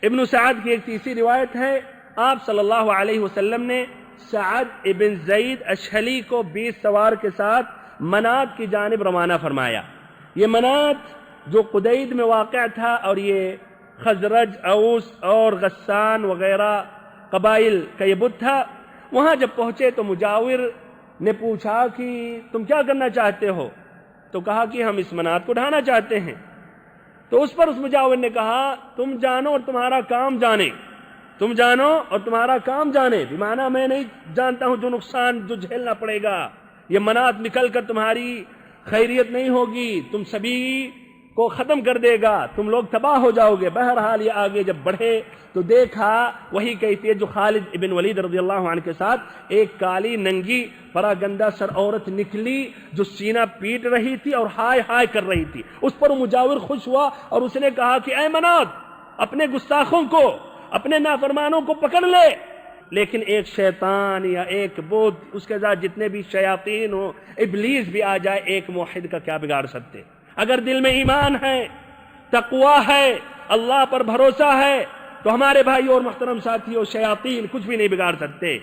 ابن سعد کی ایک تیسری روایت ہے، آپ صلی اللہ علیہ وسلم نے سعد ابن زید اشہلی کو 20 سوار کے ساتھ منات کی جانب روانہ فرمایا۔ یہ منات جو قدید میں واقع تھا، اور یہ خزرج، اوس اور غسان وغیرہ قبائل کا یہ بت تھا۔ وہاں جب پہنچے تو مجاور نے پوچھا کہ تم کیا کرنا چاہتے ہو؟ تو کہا کہ ہم اس منات کو ڈھانا چاہتے ہیں۔ تو اس پر اس مجاور نے کہا تم جانو اور تمہارا کام جانے، تم جانو اور تمہارا کام جانے، بمعنی میں نہیں جانتا ہوں جو نقصان جو جھیلنا پڑے گا، یہ منات نکل کر تمہاری خیریت نہیں ہوگی، تم سبھی کو ختم کر دے گا، تم لوگ تباہ ہو جاؤ گے۔ بہرحال یہ آگے جب بڑھے تو دیکھا وہی کیفیت جو خالد ابن ولید رضی اللہ عنہ کے ساتھ ایک کالی ننگی پراگندہ سر عورت نکلی جو سینہ پیٹ رہی تھی اور ہائے ہائے کر رہی تھی۔ اس پر وہ مجاور خوش ہوا اور اس نے کہا کہ اے منات، اپنے گستاخوں کو، اپنے نافرمانوں کو پکڑ لے، لیکن ایک شیطان یا ایک بت، اس کے ساتھ جتنے بھی شیاطین ہو، ابلیس بھی آ جائے، ایک موحد کا کیا بگاڑ سکتے؟ اگر دل میں ایمان ہے، تقوی ہے، اللہ پر بھروسہ ہے، تو ہمارے بھائی اور محترم ساتھیوں، شیاطین کچھ بھی نہیں بگاڑ سکتے۔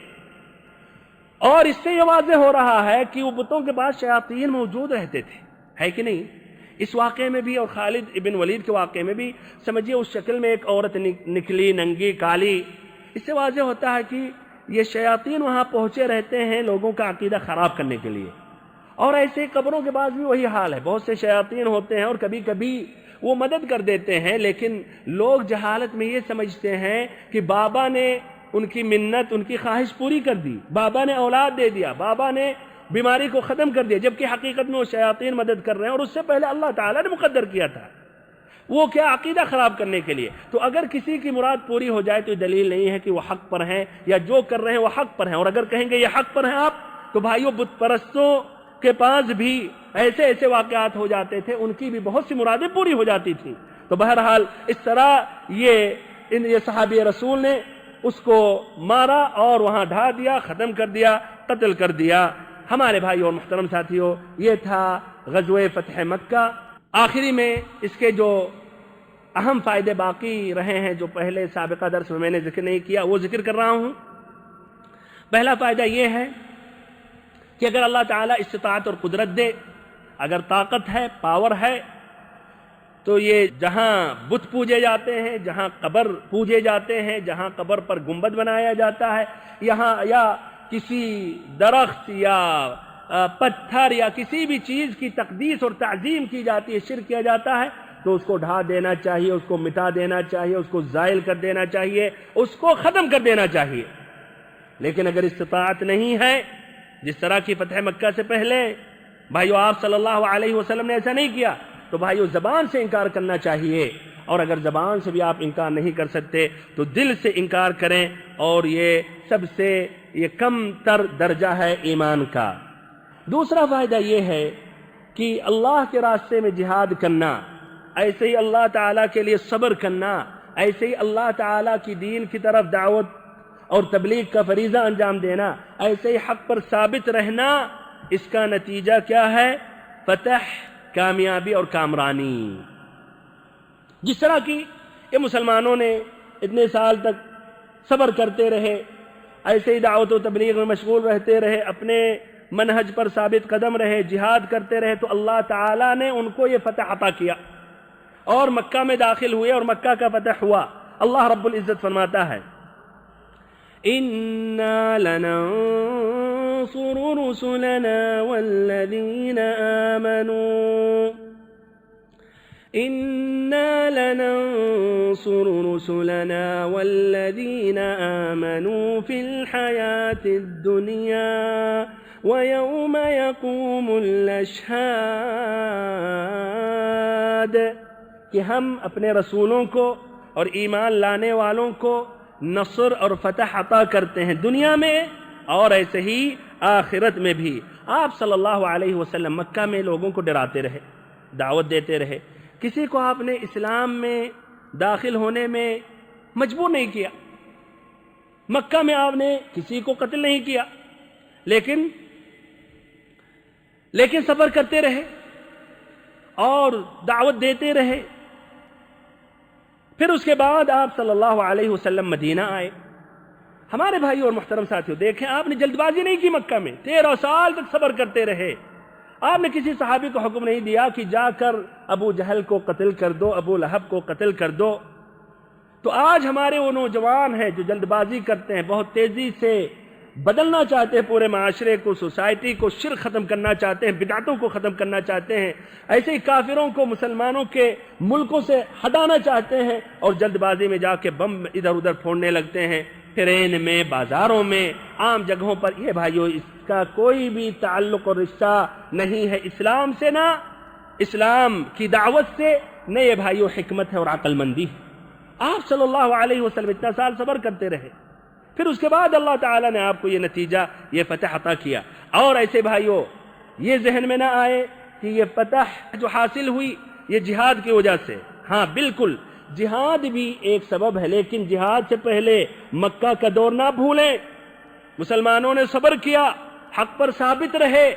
اور اس سے یہ واضح ہو رہا ہے کہ وہ بتوں کے پاس شیاطین موجود رہتے تھے، ہے کہ نہیں؟ اس واقعے میں بھی اور خالد ابن ولید کے واقعے میں بھی سمجھیے اس شکل میں ایک عورت نکلی، ننگی، کالی۔ اس سے واضح ہوتا ہے کہ یہ شیاطین وہاں پہنچے رہتے ہیں لوگوں کا عقیدہ خراب کرنے کے لیے۔ اور ایسے قبروں کے پاس بھی وہی حال ہے، بہت سے شیاطین ہوتے ہیں اور کبھی کبھی وہ مدد کر دیتے ہیں، لیکن لوگ جہالت میں یہ سمجھتے ہیں کہ بابا نے ان کی منت، ان کی خواہش پوری کر دی، بابا نے اولاد دے دیا، بابا نے بیماری کو ختم کر دیا، جبکہ حقیقت میں وہ شیاطین مدد کر رہے ہیں اور اس سے پہلے اللہ تعالیٰ نے مقدر کیا تھا۔ وہ کیا عقیدہ خراب کرنے کے لیے۔ تو اگر کسی کی مراد پوری ہو جائے تو یہ دلیل نہیں ہے کہ وہ حق پر ہیں یا جو کر رہے ہیں وہ حق پر ہیں۔ اور اگر کہیں گے یہ حق پر ہیں آپ، تو بھائیوں بت پرستوں کے پاس بھی ایسے ایسے واقعات ہو جاتے تھے، ان کی بھی بہت سی مرادیں پوری ہو جاتی تھیں۔ تو بہرحال اس طرح یہ صحابی رسول نے اس کو مارا اور وہاں ڈھا دیا، ختم کر دیا، قتل کر دیا۔ ہمارے بھائی اور محترم ساتھیوں، یہ تھا غزوہ فتح مکہ۔ آخری میں اس کے جو اہم فائدے باقی رہے ہیں جو پہلے سابقہ درس میں نے ذکر نہیں کیا، وہ ذکر کر رہا ہوں۔ پہلا فائدہ یہ ہے کہ اگر اللہ تعالیٰ استطاعت اور قدرت دے، اگر طاقت ہے، پاور ہے، تو یہ جہاں بت پوجے جاتے ہیں، جہاں قبر پوجے جاتے ہیں، جہاں قبر پر گنبد بنایا جاتا ہے، یہاں یا کسی درخت یا پتھر یا کسی بھی چیز کی تقدیس اور تعظیم کی جاتی ہے، شرک کیا جاتا ہے، تو اس کو ڈھا دینا چاہیے، اس کو مٹا دینا چاہیے، اس کو زائل کر دینا چاہیے، اس کو ختم کر دینا چاہیے۔ لیکن اگر استطاعت نہیں ہے، جس طرح کی فتح مکہ سے پہلے بھائیو آپ صلی اللہ علیہ وسلم نے ایسا نہیں کیا، تو بھائیو زبان سے انکار کرنا چاہیے، اور اگر زبان سے بھی آپ انکار نہیں کر سکتے تو دل سے انکار کریں، اور یہ سب سے یہ کم تر درجہ ہے ایمان کا۔ دوسرا فائدہ یہ ہے کہ اللہ کے راستے میں جہاد کرنا، ایسے ہی اللہ تعالیٰ کے لیے صبر کرنا، ایسے ہی اللہ تعالیٰ کی دین کی طرف دعوت اور تبلیغ کا فریضہ انجام دینا، ایسے ہی حق پر ثابت رہنا، اس کا نتیجہ کیا ہے؟ فتح، کامیابی اور کامرانی۔ جس طرح کی یہ مسلمانوں نے اتنے سال تک صبر کرتے رہے، ایسے ہی دعوت و تبلیغ میں مشغول رہتے رہے، اپنے منہج پر ثابت قدم رہے، جہاد کرتے رہے، تو اللہ تعالیٰ نے ان کو یہ فتح عطا کیا اور مکہ میں داخل ہوئے اور مکہ کا فتح ہوا۔ اللہ رب العزت فرماتا ہے إِنَّا لَنَنصُرُ رُسُلَنَا وَالَّذِينَ آمَنُوا إِنَّا لَنَنصُرُ رُسُلَنَا وَالَّذِينَ آمَنُوا فِي الْحَيَاةِ الدُّنْيَا وَيَوْمَ يَقُومُ الْأَشْهَادُ، کہ ہم اپنے رسولوں کو اور ایمان لانے والوں کو نصر اور فتح عطا کرتے ہیں دنیا میں اور ایسے ہی آخرت میں بھی۔ آپ صلی اللہ علیہ وسلم مکہ میں لوگوں کو ڈراتے رہے، دعوت دیتے رہے، کسی کو آپ نے اسلام میں داخل ہونے میں مجبور نہیں کیا، مکہ میں آپ نے کسی کو قتل نہیں کیا، لیکن صبر کرتے رہے اور دعوت دیتے رہے۔ پھر اس کے بعد آپ صلی اللہ علیہ وسلم مدینہ آئے۔ ہمارے بھائی اور محترم ساتھیوں، دیکھیں آپ نے جلد بازی نہیں کی، مکہ میں 13 سال تک صبر کرتے رہے۔ آپ نے کسی صحابی کو حکم نہیں دیا کہ جا کر ابو جہل کو قتل کر دو، ابو لہب کو قتل کر دو۔ تو آج ہمارے وہ نوجوان ہیں جو جلد بازی کرتے ہیں، بہت تیزی سے بدلنا چاہتے ہیں پورے معاشرے کو، سوسائٹی کو، شرک ختم کرنا چاہتے ہیں، بدعتوں کو ختم کرنا چاہتے ہیں، ایسے ہی کافروں کو مسلمانوں کے ملکوں سے ہٹانا چاہتے ہیں، اور جلد بازی میں جا کے بم ادھر ادھر پھوڑنے لگتے ہیں، ٹرین میں، بازاروں میں، عام جگہوں پر۔ یہ بھائیو اس کا کوئی بھی تعلق اور رشتہ نہیں ہے اسلام سے، نہ اسلام کی دعوت سے، نہ یہ بھائیو حکمت ہے اور عقل مندی ہے۔ آپ صلی اللہ علیہ وسلم اتنا سال صبر کرتے رہے، پھر اس کے بعد اللہ تعالیٰ نے آپ کو یہ نتیجہ، یہ فتح عطا کیا۔ اور ایسے بھائیو یہ ذہن میں نہ آئے کہ یہ فتح جو حاصل ہوئی یہ جہاد کی وجہ سے۔ ہاں بالکل جہاد بھی ایک سبب ہے، لیکن جہاد سے پہلے مکہ کا دور نہ بھولیں۔ مسلمانوں نے صبر کیا، حق پر ثابت رہے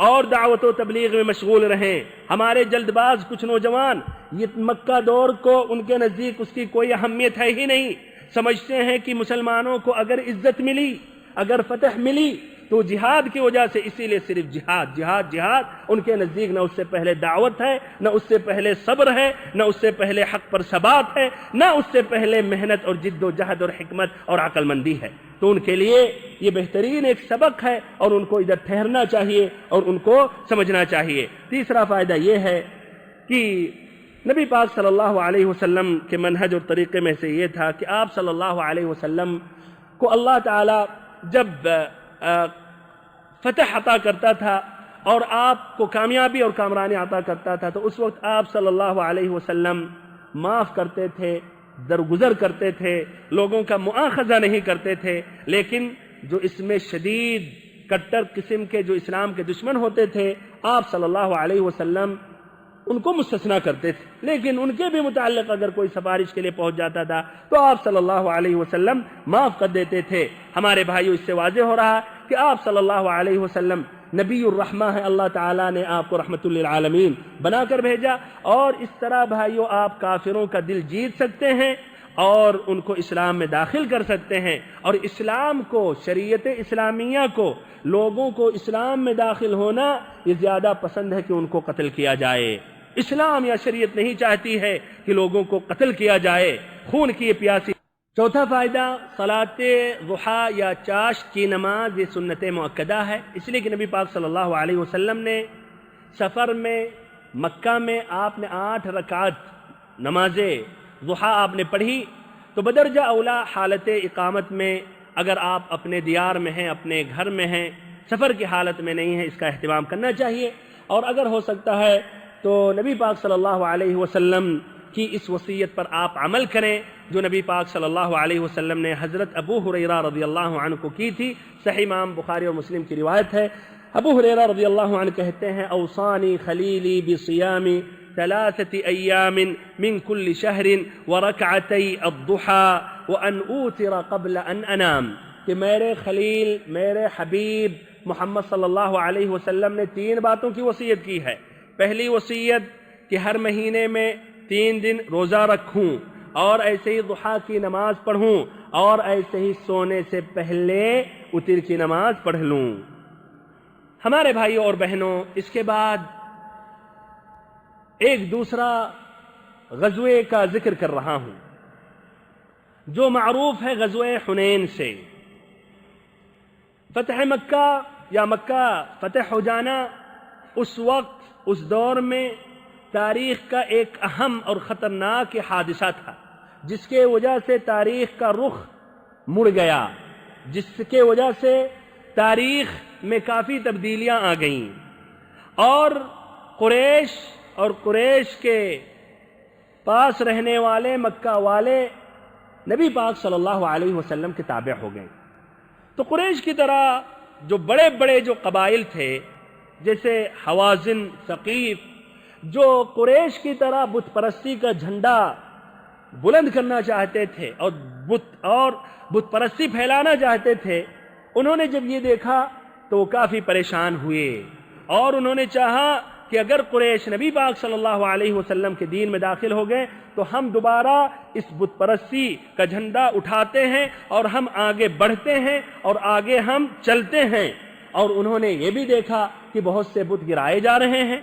اور دعوت و تبلیغ میں مشغول رہیں۔ ہمارے جلد باز کچھ نوجوان یہ مکہ دور کو ان کے نزدیک اس کی کوئی اہمیت ہے ہی نہیں، سمجھتے ہیں کہ مسلمانوں کو اگر عزت ملی، اگر فتح ملی تو جہاد کی وجہ سے، اسی لیے صرف جہاد جہاد جہاد۔ ان کے نزدیک نہ اس سے پہلے دعوت ہے، نہ اس سے پہلے صبر ہے، نہ اس سے پہلے حق پر ثبات ہے، نہ اس سے پہلے محنت اور جد و جہد اور حکمت اور عقل مندی ہے۔ تو ان کے لیے یہ بہترین ایک سبق ہے اور ان کو ادھر ٹھہرنا چاہیے اور ان کو سمجھنا چاہیے۔ تیسرا فائدہ یہ ہے کہ نبی پاک صلی اللہ علیہ وسلم کے منہج اور طریقے میں سے یہ تھا کہ آپ صلی اللہ علیہ وسلم کو اللہ تعالی جب فتح عطا کرتا تھا اور آپ کو کامیابی اور کامرانی عطا کرتا تھا، تو اس وقت آپ صلی اللہ علیہ وسلم معاف کرتے تھے، درگزر کرتے تھے، لوگوں کا مؤاخذہ نہیں کرتے تھے۔ لیکن جو اس میں شدید کٹر قسم کے جو اسلام کے دشمن ہوتے تھے، آپ صلی اللہ علیہ وسلم ان کو مستثنا کرتے تھے، لیکن ان کے بھی متعلق اگر کوئی سفارش کے لیے پہنچ جاتا تھا تو آپ صلی اللہ علیہ وسلم معاف کر دیتے تھے۔ ہمارے بھائیو اس سے واضح ہو رہا کہ آپ صلی اللہ علیہ وسلم نبی الرحمہ ہے، اللہ تعالیٰ نے آپ کو رحمت للعالمین بنا کر بھیجا، اور اس طرح بھائیو آپ کافروں کا دل جیت سکتے ہیں اور ان کو اسلام میں داخل کر سکتے ہیں، اور اسلام کو، شریعت اسلامیہ کو، لوگوں کو اسلام میں داخل ہونا یہ زیادہ پسند ہے کہ ان کو قتل کیا جائے۔ اسلام یا شریعت نہیں چاہتی ہے کہ لوگوں کو قتل کیا جائے، خون کی پیاسی۔ چوتھا فائدہ، صلاۃ ضحیٰ یا چاشت کی نماز یہ سنت مؤکدہ ہے، اس لیے کہ نبی پاک صلی اللہ علیہ وسلم نے سفر میں مکہ میں آپ نے 8 رکعت نماز ضحیٰ آپ نے پڑھی، تو بدرجہ اولا حالت اقامت میں اگر آپ اپنے دیار میں ہیں، اپنے گھر میں ہیں، سفر کی حالت میں نہیں ہیں، اس کا اہتمام کرنا چاہیے، اور اگر ہو سکتا ہے تو نبی پاک صلی اللہ علیہ وسلم کی اس وصیت پر آپ عمل کریں جو نبی پاک صلی اللہ علیہ وسلم نے حضرت ابو ہریرہ رضی اللہ عنہ کو کی تھی۔ صحیح امام بخاری اور مسلم کی روایت ہے، ابو ہریرہ رضی اللہ عنہ کہتے ہیں اوصانی خلیلی بصیام 3 ایام من کل شہر ورکعتی الضحى وان اوتر قبل ان انام، کہ میرے خلیل میرے حبیب محمد صلی اللہ علیہ وسلم نے 3 باتوں کی وصیت کی ہے۔ پہلی وصیت کہ ہر مہینے میں 3 دن روزہ رکھوں، اور ایسے ہی ضحیٰ کی نماز پڑھوں، اور ایسے ہی سونے سے پہلے وتر کی نماز پڑھ لوں۔ ہمارے بھائیوں اور بہنوں، اس کے بعد ایک دوسرا غزوے کا ذکر کر رہا ہوں جو معروف ہے غزوہ حنین سے۔ فتح مکہ یا مکہ فتح ہو جانا اس وقت اس دور میں تاریخ کا ایک اہم اور خطرناک حادثہ تھا، جس کے وجہ سے تاریخ کا رخ مڑ گیا، جس کے وجہ سے تاریخ میں کافی تبدیلیاں آ گئیں، اور قریش کے پاس رہنے والے مکہ والے نبی پاک صلی اللہ علیہ وسلم کے تابع ہو گئے۔ تو قریش کی طرح جو بڑے بڑے جو قبائل تھے، جیسے حوازن، ثقیف، جو قریش کی طرح بت پرستی کا جھنڈا بلند کرنا چاہتے تھے اور بت پرستی پھیلانا چاہتے تھے، انہوں نے جب یہ دیکھا تو وہ کافی پریشان ہوئے، اور انہوں نے چاہا کہ اگر قریش نبی پاک صلی اللہ علیہ وسلم کے دین میں داخل ہو گئے تو ہم دوبارہ اس بت پرستی کا جھنڈا اٹھاتے ہیں اور ہم آگے بڑھتے ہیں اور آگے ہم چلتے ہیں۔ اور انہوں نے یہ بھی دیکھا کہ بہت سے بت گرائے جا رہے ہیں،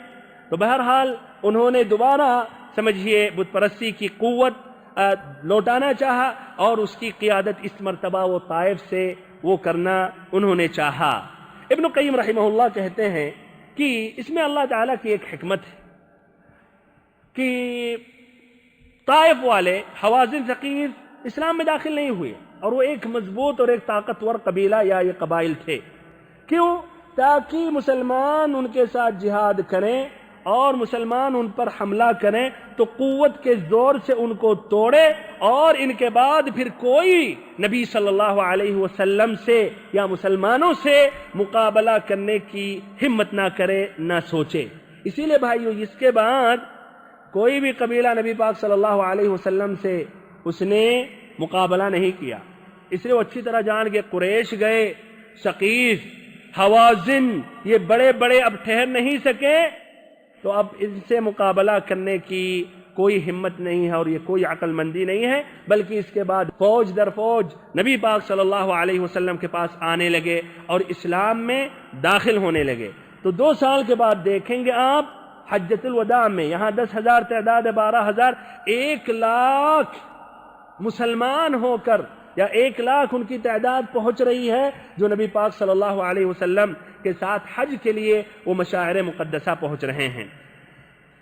تو بہرحال انہوں نے دوبارہ سمجھیے بت پرستی کی قوت لوٹانا چاہا، اور اس کی قیادت اس مرتبہ وہ طائف سے وہ کرنا انہوں نے چاہا۔ ابن قیم رحمہ اللہ کہتے ہیں کہ اس میں اللہ تعالیٰ کی ایک حکمت ہے کہ طائف والے حوازن ثقیف اسلام میں داخل نہیں ہوئے، اور وہ ایک مضبوط اور ایک طاقتور قبیلہ یا یہ قبائل تھے۔ کیوں؟ تاکہ مسلمان ان کے ساتھ جہاد کریں اور مسلمان ان پر حملہ کریں تو قوت کے زور سے ان کو توڑے، اور ان کے بعد پھر کوئی نبی صلی اللہ علیہ وسلم سے یا مسلمانوں سے مقابلہ کرنے کی ہمت نہ کرے، نہ سوچے۔ اسی لیے بھائیو، اس کے بعد کوئی بھی قبیلہ نبی پاک صلی اللہ علیہ وسلم سے اس نے مقابلہ نہیں کیا، اس لیے وہ اچھی طرح جان کے قریش گئے، ثقیف، حوازن، یہ بڑے بڑے اب ٹھہر نہیں سکے، تو اب ان سے مقابلہ کرنے کی کوئی ہمت نہیں ہے اور یہ کوئی عقل مندی نہیں ہے، بلکہ اس کے بعد فوج در فوج نبی پاک صلی اللہ علیہ وسلم کے پاس آنے لگے اور اسلام میں داخل ہونے لگے۔ تو 2 سال کے بعد دیکھیں گے آپ حجۃ الوداع میں، یہاں 10,000 تعداد 12,000، 1 لاکھ مسلمان ہو کر یا 1 لاکھ ان کی تعداد پہنچ رہی ہے جو نبی پاک صلی اللہ علیہ وسلم کے ساتھ حج کے لیے وہ مشاعر مقدسہ پہنچ رہے ہیں۔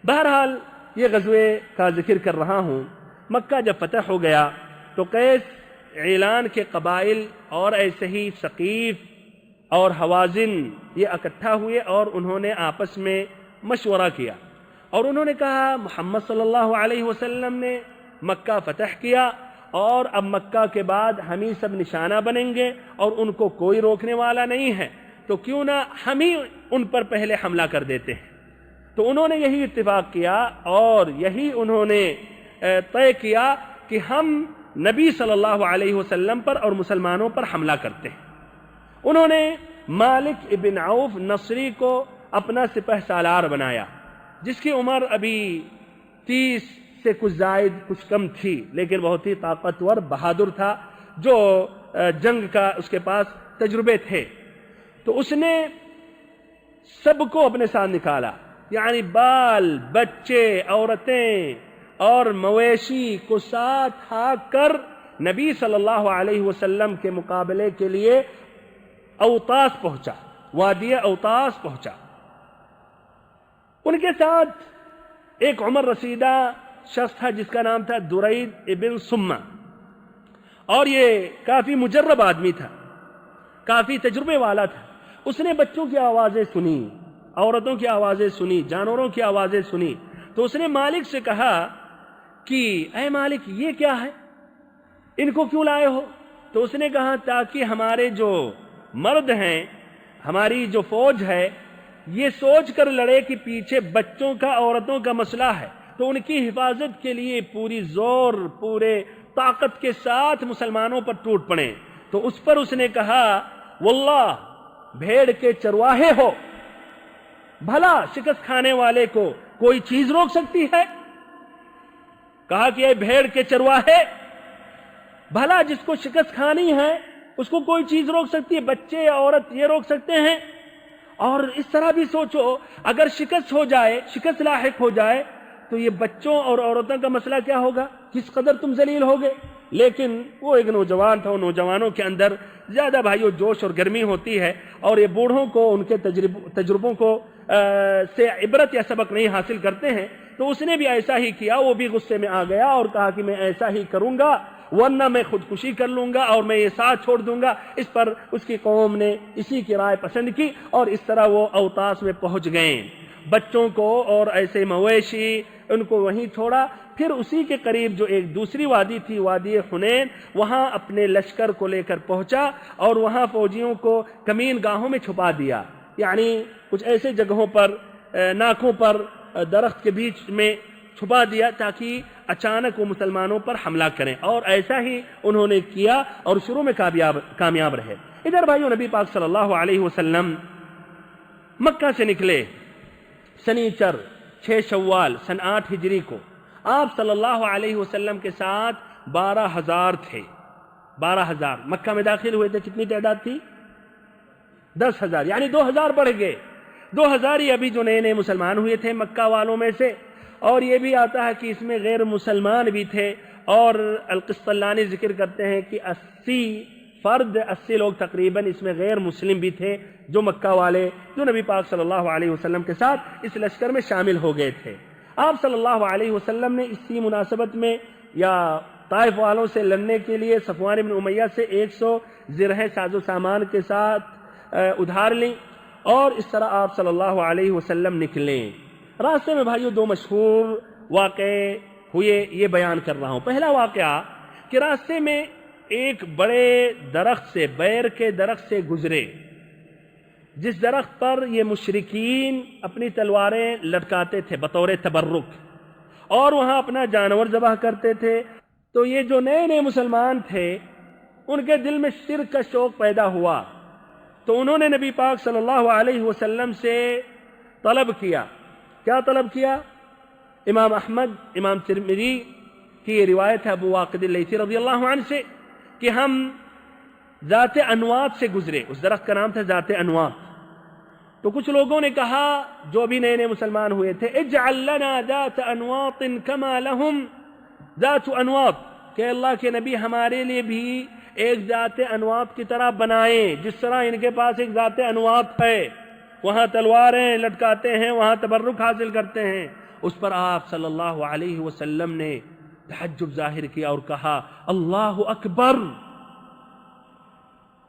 بہرحال یہ غزوے کا ذکر کر رہا ہوں۔ مکہ جب فتح ہو گیا تو قیس اعلان کے قبائل اور ایسے ہی ثقیف اور حوازن یہ اکٹھا ہوئے اور انہوں نے آپس میں مشورہ کیا، اور انہوں نے کہا محمد صلی اللہ علیہ وسلم نے مکہ فتح کیا، اور اب مکہ کے بعد ہم ہی سب نشانہ بنیں گے اور ان کو کوئی روکنے والا نہیں ہے، تو کیوں نہ ہم ہی ان پر پہلے حملہ کر دیتے ہیں۔ تو انہوں نے یہی اتفاق کیا اور یہی انہوں نے طے کیا کہ ہم نبی صلی اللہ علیہ وسلم پر اور مسلمانوں پر حملہ کرتے ہیں۔ انہوں نے مالک ابن عوف نصری کو اپنا سپہ سالار بنایا، جس کی عمر ابھی 30 سے کچھ زائد کچھ کم تھی، لیکن بہت ہی طاقتور بہادر تھا، جو جنگ کا اس کے پاس تجربے تھے۔ تو اس نے سب کو اپنے ساتھ نکالا، یعنی بال بچے عورتیں اور مویشی کو ساتھ ہاک کر نبی صلی اللہ علیہ وسلم کے مقابلے کے لیے اوطاس پہنچا، وادی اوطاس پہنچا۔ ان کے ساتھ ایک عمر رسیدہ شخص تھا جس کا نام تھا درید ابن سمہ، اور یہ کافی مجرب آدمی تھا، کافی تجربے والا تھا۔ اس نے بچوں کی آوازیں سنی، عورتوں کی آوازیں سنی، جانوروں کی آوازیں سنی، تو اس نے مالک سے کہا کہ اے مالک یہ کیا ہے، ان کو کیوں لائے ہو؟ تو اس نے کہا تاکہ ہمارے جو مرد ہیں، ہماری جو فوج ہے، یہ سوچ کر لڑے کہ پیچھے بچوں کا عورتوں کا مسئلہ ہے، تو ان کی حفاظت کے لیے پوری زور پورے طاقت کے ساتھ مسلمانوں پر ٹوٹ پڑیں۔ تو اس پر اس نے کہا واللہ بھیڑ کے چرواہے ہو، بھلا شکست کھانے والے کو کوئی چیز روک سکتی ہے؟ کہا کہ اے بھیڑ کے چرواہے، بھلا جس کو شکست کھانی ہے اس کو کوئی چیز روک سکتی ہے؟ بچے یا عورت یہ روک سکتے ہیں؟ اور اس طرح بھی سوچو، اگر شکست ہو جائے، شکست لاحق ہو جائے تو یہ بچوں اور عورتوں کا مسئلہ کیا ہوگا، کس قدر تم ذلیل ہوگے۔ لیکن وہ ایک نوجوان تھا، وہ نوجوانوں کے اندر زیادہ بھائیو جوش اور گرمی ہوتی ہے، اور یہ بوڑھوں کو ان کے تجربوں کو سے عبرت یا سبق نہیں حاصل کرتے ہیں۔ تو اس نے بھی ایسا ہی کیا، وہ بھی غصے میں آ گیا اور کہا کہ میں ایسا ہی کروں گا ورنہ میں خودکشی کر لوں گا اور میں یہ ساتھ چھوڑ دوں گا۔ اس پر اس کی قوم نے اسی کی رائے پسند کی اور اس طرح وہ اوطاس میں پہنچ گئے۔ بچوں کو اور ایسے مویشی ان کو وہیں چھوڑا۔ پھر اسی کے قریب جو ایک دوسری وادی تھی، وادی حنین، وہاں اپنے لشکر کو لے کر پہنچا اور وہاں فوجیوں کو کمین گاہوں میں چھپا دیا، یعنی کچھ ایسے جگہوں پر، ناکوں پر، درخت کے بیچ میں چھپا دیا تاکہ اچانک وہ مسلمانوں پر حملہ کریں، اور ایسا ہی انہوں نے کیا اور شروع میں کامیاب رہے۔ ادھر بھائیو نبی پاک صلی اللہ علیہ وسلم مکہ سے نکلے سنیچر 6 شوال سن 8 ہجری کو۔ آپ صلی اللہ علیہ وسلم کے ساتھ 12,000 تھے، 12,000 مکہ میں داخل ہوئے تھے۔ کتنی تعداد تھی؟ 10,000، یعنی 2,000 بڑھ گئے۔ 2,000 ہی ابھی جو نئے نئے مسلمان ہوئے تھے مکہ والوں میں سے، اور یہ بھی آتا ہے کہ اس میں غیر مسلمان بھی تھے، اور القسطلانی ذکر کرتے ہیں کہ 80 لوگ تقریباً اس میں غیر مسلم بھی تھے، جو مکہ والے جو نبی پاک صلی اللہ علیہ وسلم کے ساتھ اس لشکر میں شامل ہو گئے تھے۔ آپ صلی اللہ علیہ وسلم نے اسی مناسبت میں یا طائف والوں سے لڑنے کے لیے صفوان بن امیہ سے 100 زرہ ساز و سامان کے ساتھ ادھار لیں، اور اس طرح آپ صلی اللہ علیہ وسلم نکلیں۔ راستے میں بھائیو 2 مشہور واقعے ہوئے، یہ بیان کر رہا ہوں۔ پہلا واقعہ کہ راستے میں ایک بڑے درخت سے، بیر کے درخت سے گزرے، جس درخت پر یہ مشرکین اپنی تلواریں لٹکاتے تھے بطور تبرک، اور وہاں اپنا جانور ذبح کرتے تھے۔ تو یہ جو نئے نئے مسلمان تھے ان کے دل میں شرک کا شوق پیدا ہوا، تو انہوں نے نبی پاک صلی اللہ علیہ وسلم سے طلب کیا۔ کیا طلب کیا؟ امام احمد، امام ترمذی کی یہ روایت ہے ابو واقد اللیثی رضی اللہ عنہ سے کہ ہم ذات انواط سے گزرے، اس درخت کا نام تھا ذات انواط۔ تو کچھ لوگوں نے کہا جو بھی نئے نئے مسلمان ہوئے تھے، اجعل لنا ذات انواط کما لهم ذات انواط، کہ اللہ کے نبی ہمارے لیے بھی ایک ذات انواط کی طرح بنائیں، جس طرح ان کے پاس ایک ذات انواط ہے، وہاں تلواریں لٹکاتے ہیں، وہاں تبرک حاصل کرتے ہیں۔ اس پر آپ صلی اللہ علیہ وسلم نے تعجب ظاہر کیا اور کہا اللہ اکبر،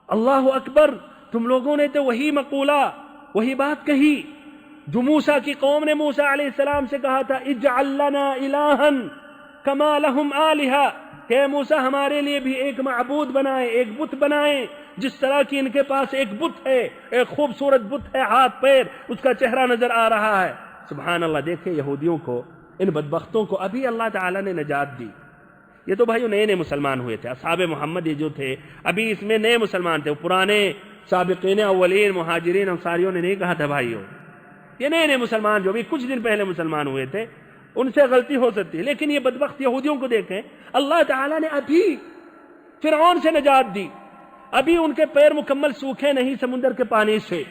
اللہ اکبر، تم لوگوں نے تو وہی مقولہ، وہی بات کہی جو موسیٰ کی قوم نے موسیٰ علیہ السلام سے کہا تھا، اجعل لنا الہا کما لہم آلہہ، کہ موسیٰ ہمارے لیے بھی ایک معبود بنائے، ایک بت بنائے، جس طرح کی ان کے پاس ایک بت ہے، ایک خوبصورت بت ہے، ہاتھ پیر اس کا چہرہ نظر آ رہا ہے۔ سبحان اللہ، دیکھیں یہودیوں کو، ان بدبختوں کو ابھی اللہ تعالیٰ نے نجات دی۔ یہ تو بھائیو نئے نئے مسلمان ہوئے تھے، اصحاب محمد یہ جو تھے، ابھی اس میں نئے مسلمان تھے، پرانے سابقین اولین مہاجرین انصاریوں نے نہیں کہا تھا بھائیو۔ یہ نئے نئے مسلمان جو بھی کچھ دن پہلے مسلمان ہوئے تھے، ان سے غلطی ہو سکتی ہے، لیکن یہ بدبخت یہودیوں کو دیکھیں، اللہ تعالیٰ نے ابھی فرعون سے نجات دی، ابھی ان کے پیر مکمل سوکھے نہیں سمندر کے پانی سے،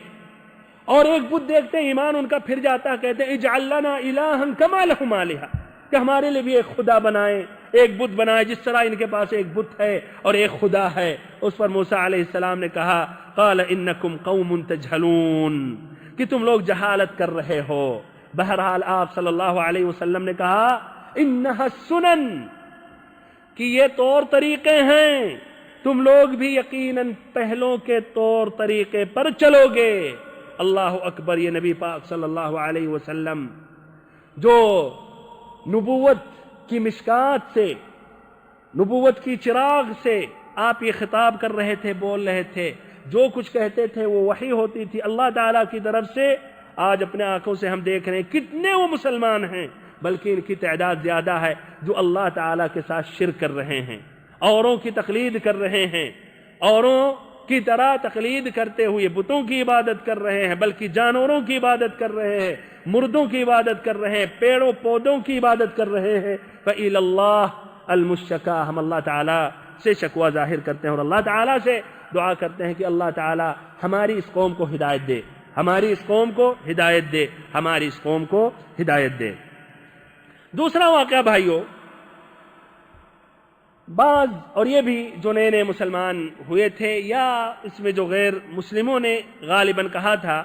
اور ایک بت دیکھتے ہیں ایمان ان کا پھر جاتا ہے، کہتے ہیں اجعل لنا الہا کما لہم آلہہ، کہ ہمارے لیے بھی ایک خدا بنائیں، ایک بت بنائیں جس طرح ان کے پاس ایک بت ہے اور ایک خدا ہے۔ اس پر موسیٰ علیہ السلام نے کہا قال انکم قوم تجہلون، کہ تم لوگ جہالت کر رہے ہو۔ بہرحال آپ صلی اللہ علیہ وسلم نے کہا انہا السنن، کہ یہ طور طریقے ہیں، تم لوگ بھی یقیناً پہلوں کے طور طریقے پر چلو گے۔ اللہ اکبر، یہ نبی پاک صلی اللہ علیہ وسلم جو نبوت کی مشکات سے، نبوت کی چراغ سے آپ یہ خطاب کر رہے تھے، بول رہے تھے، جو کچھ کہتے تھے وہ وحی ہوتی تھی اللہ تعالیٰ کی طرف سے۔ آج اپنے آنکھوں سے ہم دیکھ رہے ہیں کتنے وہ مسلمان ہیں، بلکہ ان کی تعداد زیادہ ہے جو اللہ تعالیٰ کے ساتھ شرک کر رہے ہیں، اوروں کی تقلید کر رہے ہیں، اوروں کی طرح تقلید کرتے ہوئے بتوں کی عبادت کر رہے ہیں، بلکہ جانوروں کی عبادت کر رہے ہیں، مردوں کی عبادت کر رہے ہیں، پیڑوں پودوں کی عبادت کر رہے ہیں۔ فَإِلَى اللَّهِ الْمُشْتَكَى، ہم اللہ تعالیٰ سے شکوہ ظاہر کرتے ہیں اور اللہ تعالیٰ سے دعا کرتے ہیں کہ اللہ تعالیٰ ہماری اس قوم کو ہدایت دے، ہماری اس قوم کو ہدایت دے، ہماری اس قوم کو ہدایت دے۔ دوسرا واقعہ بھائیو، بعض اور یہ بھی جو نئے نئے مسلمان ہوئے تھے یا اس میں جو غیر مسلموں نے غالباً کہا تھا،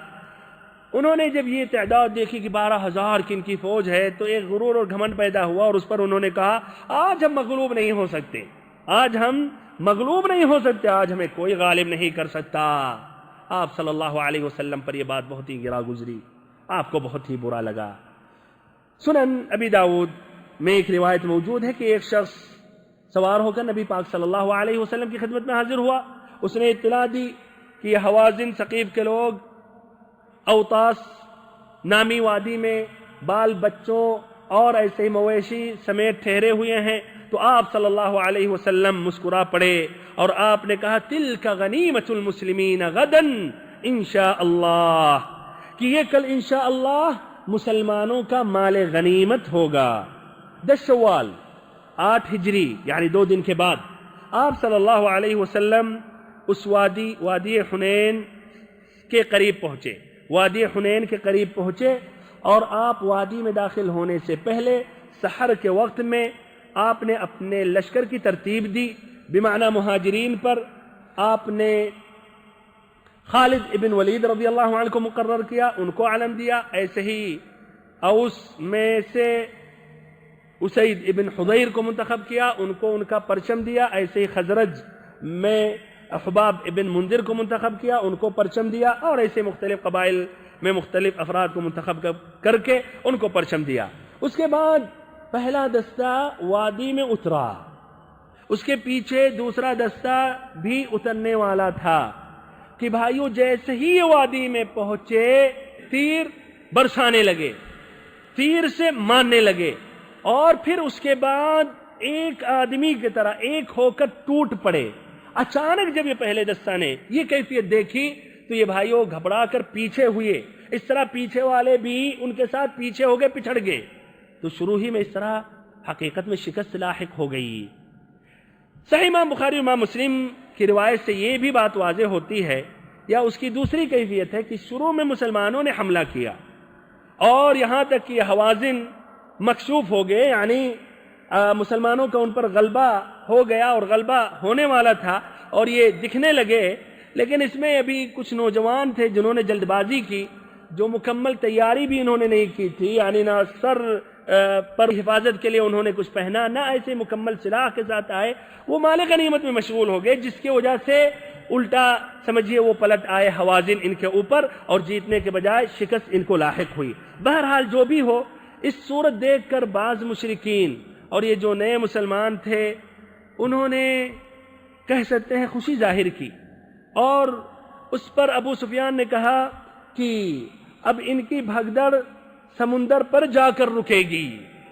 انہوں نے جب یہ تعداد دیکھی کہ 12,000 کی ان کی فوج ہے تو ایک غرور اور گھمنڈ پیدا ہوا، اور اس پر انہوں نے کہا آج ہم مغلوب نہیں ہو سکتے، آج ہم مغلوب نہیں ہو سکتے، آج ہمیں کوئی غالب نہیں کر سکتا۔ آپ صلی اللہ علیہ وسلم پر یہ بات بہت ہی گرا گزری، آپ کو بہت ہی برا لگا۔ سنن ابی داؤد میں ایک روایت موجود ہے کہ ایک شخص سوار ہو کر نبی پاک صلی اللہ علیہ وسلم کی خدمت میں حاضر ہوا، اس نے اطلاع دی کہ یہ حوازن ثقیف کے لوگ اوطاس نامی وادی میں بال بچوں اور ایسے ہی مویشی سمیت ٹھہرے ہوئے ہیں۔ تو آپ صلی اللہ علیہ وسلم مسکرا پڑے اور آپ نے کہا تلک غنیمت المسلمین غدا انشاءاللہ، کہ یہ کل انشاءاللہ مسلمانوں کا مال غنیمت ہوگا۔ 10 شوال 8 ہجری یعنی 2 دن کے بعد آپ صلی اللہ علیہ وسلم اس وادی حنین کے قریب پہنچے، وادی حنین کے قریب پہنچے، اور آپ وادی میں داخل ہونے سے پہلے سحر کے وقت میں آپ نے اپنے لشکر کی ترتیب دی، بمعنی مہاجرین پر آپ نے خالد ابن ولید رضی اللہ عنہ کو مقرر کیا، ان کو علم دیا، ایسے ہی اوس میں سے اسید ابن حضیر کو منتخب کیا، ان کو ان کا پرچم دیا، ایسے ہی خزرج میں حباب ابن منذر کو منتخب کیا، ان کو پرچم دیا، اور ایسے مختلف قبائل میں مختلف افراد کو منتخب کر کے ان کو پرچم دیا۔ اس کے بعد پہلا دستہ وادی میں اترا، اس کے پیچھے دوسرا دستہ بھی اترنے والا تھا کہ بھائیو جیسے ہی یہ وادی میں پہنچے تیر برسانے لگے، تیر سے مارنے لگے، اور پھر اس کے بعد ایک آدمی کی طرح ایک ہو کر ٹوٹ پڑے۔ اچانک جب یہ پہلے دستہ نے یہ کیفیت دیکھی تو یہ بھائیوں گھبرا کر پیچھے ہوئے، اس طرح پیچھے والے بھی ان کے ساتھ پیچھے ہو گئے، پچھڑ گئے، تو شروع ہی میں اس طرح حقیقت میں شکست لاحق ہو گئی۔ صحیح امام بخاری امام مسلم کی روایت سے یہ بھی بات واضح ہوتی ہے، یا اس کی دوسری کیفیت ہے کہ شروع میں مسلمانوں نے حملہ کیا اور یہاں تک کہ یہ حوازن مکشوف ہو گئے، یعنی مسلمانوں کا ان پر غلبہ ہو گیا اور غلبہ ہونے والا تھا اور یہ دکھنے لگے، لیکن اس میں ابھی کچھ نوجوان تھے جنہوں نے جلد بازی کی، جو مکمل تیاری بھی انہوں نے نہیں کی تھی، یعنی نہ سر پر حفاظت کے لیے انہوں نے کچھ پہنا، نہ ایسے مکمل سلاح کے ساتھ آئے، وہ مال غنیمت میں مشغول ہو گئے، جس کی وجہ سے الٹا سمجھیے وہ پلٹ آئے حوازن ان کے اوپر، اور جیتنے کے بجائے شکست ان کو لاحق ہوئی۔ بہرحال جو بھی ہو، اس صورت دیکھ کر بعض مشرکین اور یہ جو نئے مسلمان تھے انہوں نے کہہ سکتے ہیں خوشی ظاہر کی، اور اس پر ابو سفیان نے کہا کہ اب ان کی بھگدڑ سمندر پر جا کر رکے گی،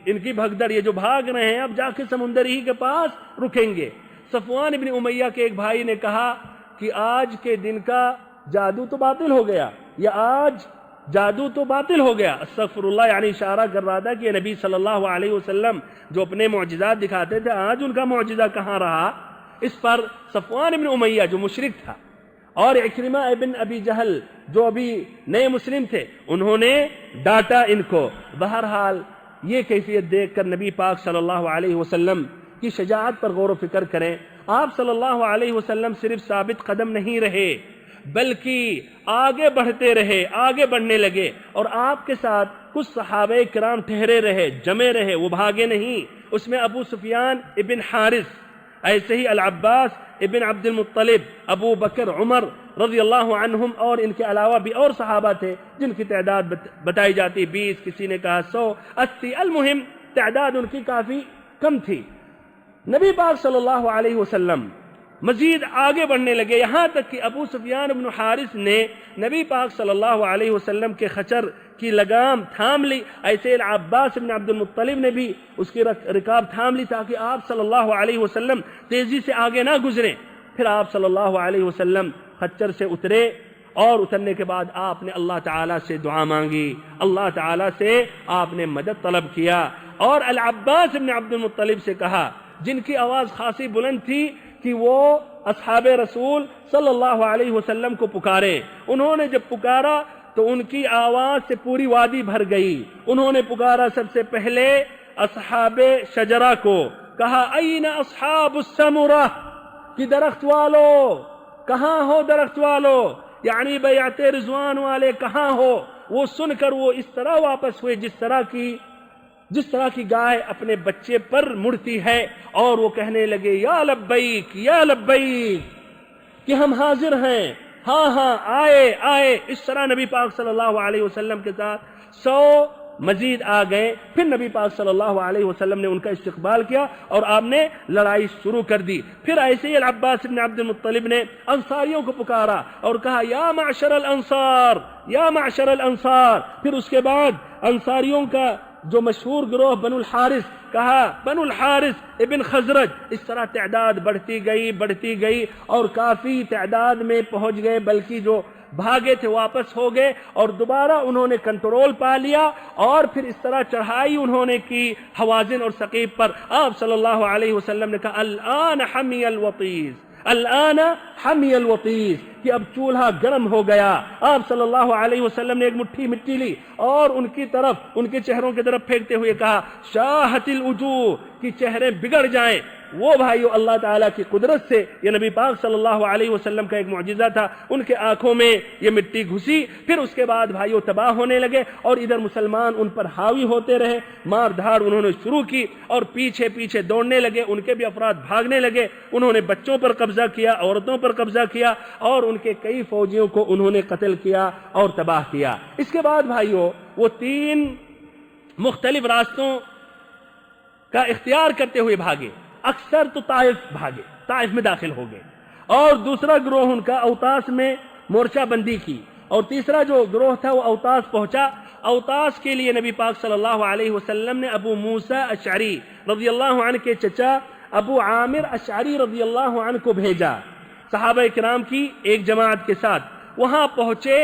ان کی بھگدڑ یہ جو بھاگ رہے ہیں اب جا کے سمندر ہی کے پاس رکیں گے۔ صفوان ابن امیہ کے ایک بھائی نے کہا کہ آج کے دن کا جادو تو باطل ہو گیا، یا آج جادو تو باطل ہو گیا، استغفر اللہ، یعنی اشارہ کر رہا تھا کہ نبی صلی اللہ علیہ وسلم جو اپنے معجزات دکھاتے تھے آج ان کا معجزہ کہاں رہا۔ اس پر صفوان ابن امیہ جو مشرک تھا اور اکرمہ ابن ابی جہل جو ابھی نئے مسلم تھے انہوں نے ڈانٹا ان کو۔ بہرحال یہ کیفیت دیکھ کر نبی پاک صلی اللہ علیہ وسلم کی شجاعت پر غور و فکر کریں۔ آپ صلی اللہ علیہ وسلم صرف ثابت قدم نہیں رہے بلکہ آگے بڑھتے رہے، آگے بڑھنے لگے، اور آپ کے ساتھ کچھ صحابہ کرام ٹھہرے رہے، جمے رہے، وہ بھاگے نہیں۔ اس میں ابو سفیان ابن حارث، ایسے ہی العباس ابن عبد المطلب، ابو بکر، عمر رضی اللہ عنہم، اور ان کے علاوہ بھی اور صحابہ تھے جن کی تعداد بتائی جاتی 20، کسی نے کہا 100، 80، المہم تعداد ان کی کافی کم تھی۔ نبی پاک صلی اللہ علیہ وسلم مزید آگے بڑھنے لگے، یہاں تک کہ ابو سفیان بن حارث نے نبی پاک صلی اللہ علیہ وسلم کے خچر کی لگام تھام لی، ایسے العباس بن عبد المطلب نے بھی اس کی رکاب تھام لی تاکہ آپ صلی اللہ علیہ وسلم تیزی سے آگے نہ گزریں۔ پھر آپ صلی اللہ علیہ وسلم خچر سے اترے، اور اترنے کے بعد آپ نے اللہ تعالیٰ سے دعا مانگی، اللہ تعالیٰ سے آپ نے مدد طلب کیا، اور العباس بن عبد المطلب سے کہا، جن کی آواز خاصی بلند تھی، کہ وہ اصحاب رسول صلی اللہ علیہ وسلم کو پکارے۔ انہوں نے جب پکارا تو ان کی آواز سے پوری وادی بھر گئی۔ انہوں نے پکارا سب سے پہلے اصحاب شجرہ کو، کہا این اصحاب السمرہ، کہ درخت والو کہاں ہو، درخت والو یعنی بیعت رضوان والے کہاں ہو۔ وہ سن کر وہ اس طرح واپس ہوئے جس طرح کی گائے اپنے بچے پر مڑتی ہے، اور وہ کہنے لگے یا لبیک یا لبیک، کہ ہم حاضر ہیں، ہاں ہاں آئے۔ اس طرح نبی پاک صلی اللہ علیہ وسلم کے ساتھ 100 مزید آ گئے۔ پھر نبی پاک صلی اللہ علیہ وسلم نے ان کا استقبال کیا اور آپ نے لڑائی شروع کر دی۔ پھر ایسے ہی العباس بن عبد المطلب نے انصاریوں کو پکارا اور کہا یا معشر الانصار، یا معشر الانصار۔ پھر اس کے بعد انصاریوں کا جو مشہور گروہ بنو الحارث، کہا بنو الحارث ابن خزرج۔ اس طرح تعداد بڑھتی گئی اور کافی تعداد میں پہنچ گئے، بلکہ جو بھاگے تھے واپس ہو گئے اور دوبارہ انہوں نے کنٹرول پا لیا، اور پھر اس طرح چڑھائی انہوں نے کی حوازن اور ثقیف پر۔ آپ صلی اللہ علیہ وسلم نے کہا الآن حمی الوطیس، الآن حمی الوطیس، کہ اب چولہا گرم ہو گیا۔ آپ صلی اللہ علیہ وسلم نے ایک مٹھی مٹی لی اور ان کی طرف، ان کے چہروں کی طرف پھینکتے ہوئے کہا شاہت الوجوہ، کہ چہرے بگڑ جائیں۔ وہ بھائیو اللہ تعالیٰ کی قدرت سے یہ نبی پاک صلی اللہ علیہ وسلم کا ایک معجزہ تھا، ان کے آنکھوں میں یہ مٹی گھسی۔ پھر اس کے بعد بھائیو تباہ ہونے لگے، اور ادھر مسلمان ان پر حاوی ہوتے رہے، مار دھاڑ انہوں نے شروع کی اور پیچھے پیچھے دوڑنے لگے، ان کے بھی افراد بھاگنے لگے۔ انہوں نے بچوں پر قبضہ کیا، عورتوں پر قبضہ کیا، اور ان کے کئی فوجیوں کو انہوں نے قتل کیا اور تباہ کیا۔ اس کے بعد بھائیو وہ 3 مختلف راستوں کا اختیار کرتے ہوئے بھاگے۔ اکثر تو طائف بھاگے، طائف میں داخل ہو گئے، اور دوسرا گروہ ان کا اوتاس میں مورچہ بندی کی، اور تیسرا جو گروہ تھا وہ اوتاس پہنچا۔ اوتاس کے لیے نبی پاک صلی اللہ علیہ وسلم نے ابو موسیٰ اشعری رضی اللہ عنہ کے چچا ابو عامر اشعری رضی اللہ عنہ کو بھیجا صحابہ کرام کی ایک جماعت کے ساتھ۔ وہاں پہنچے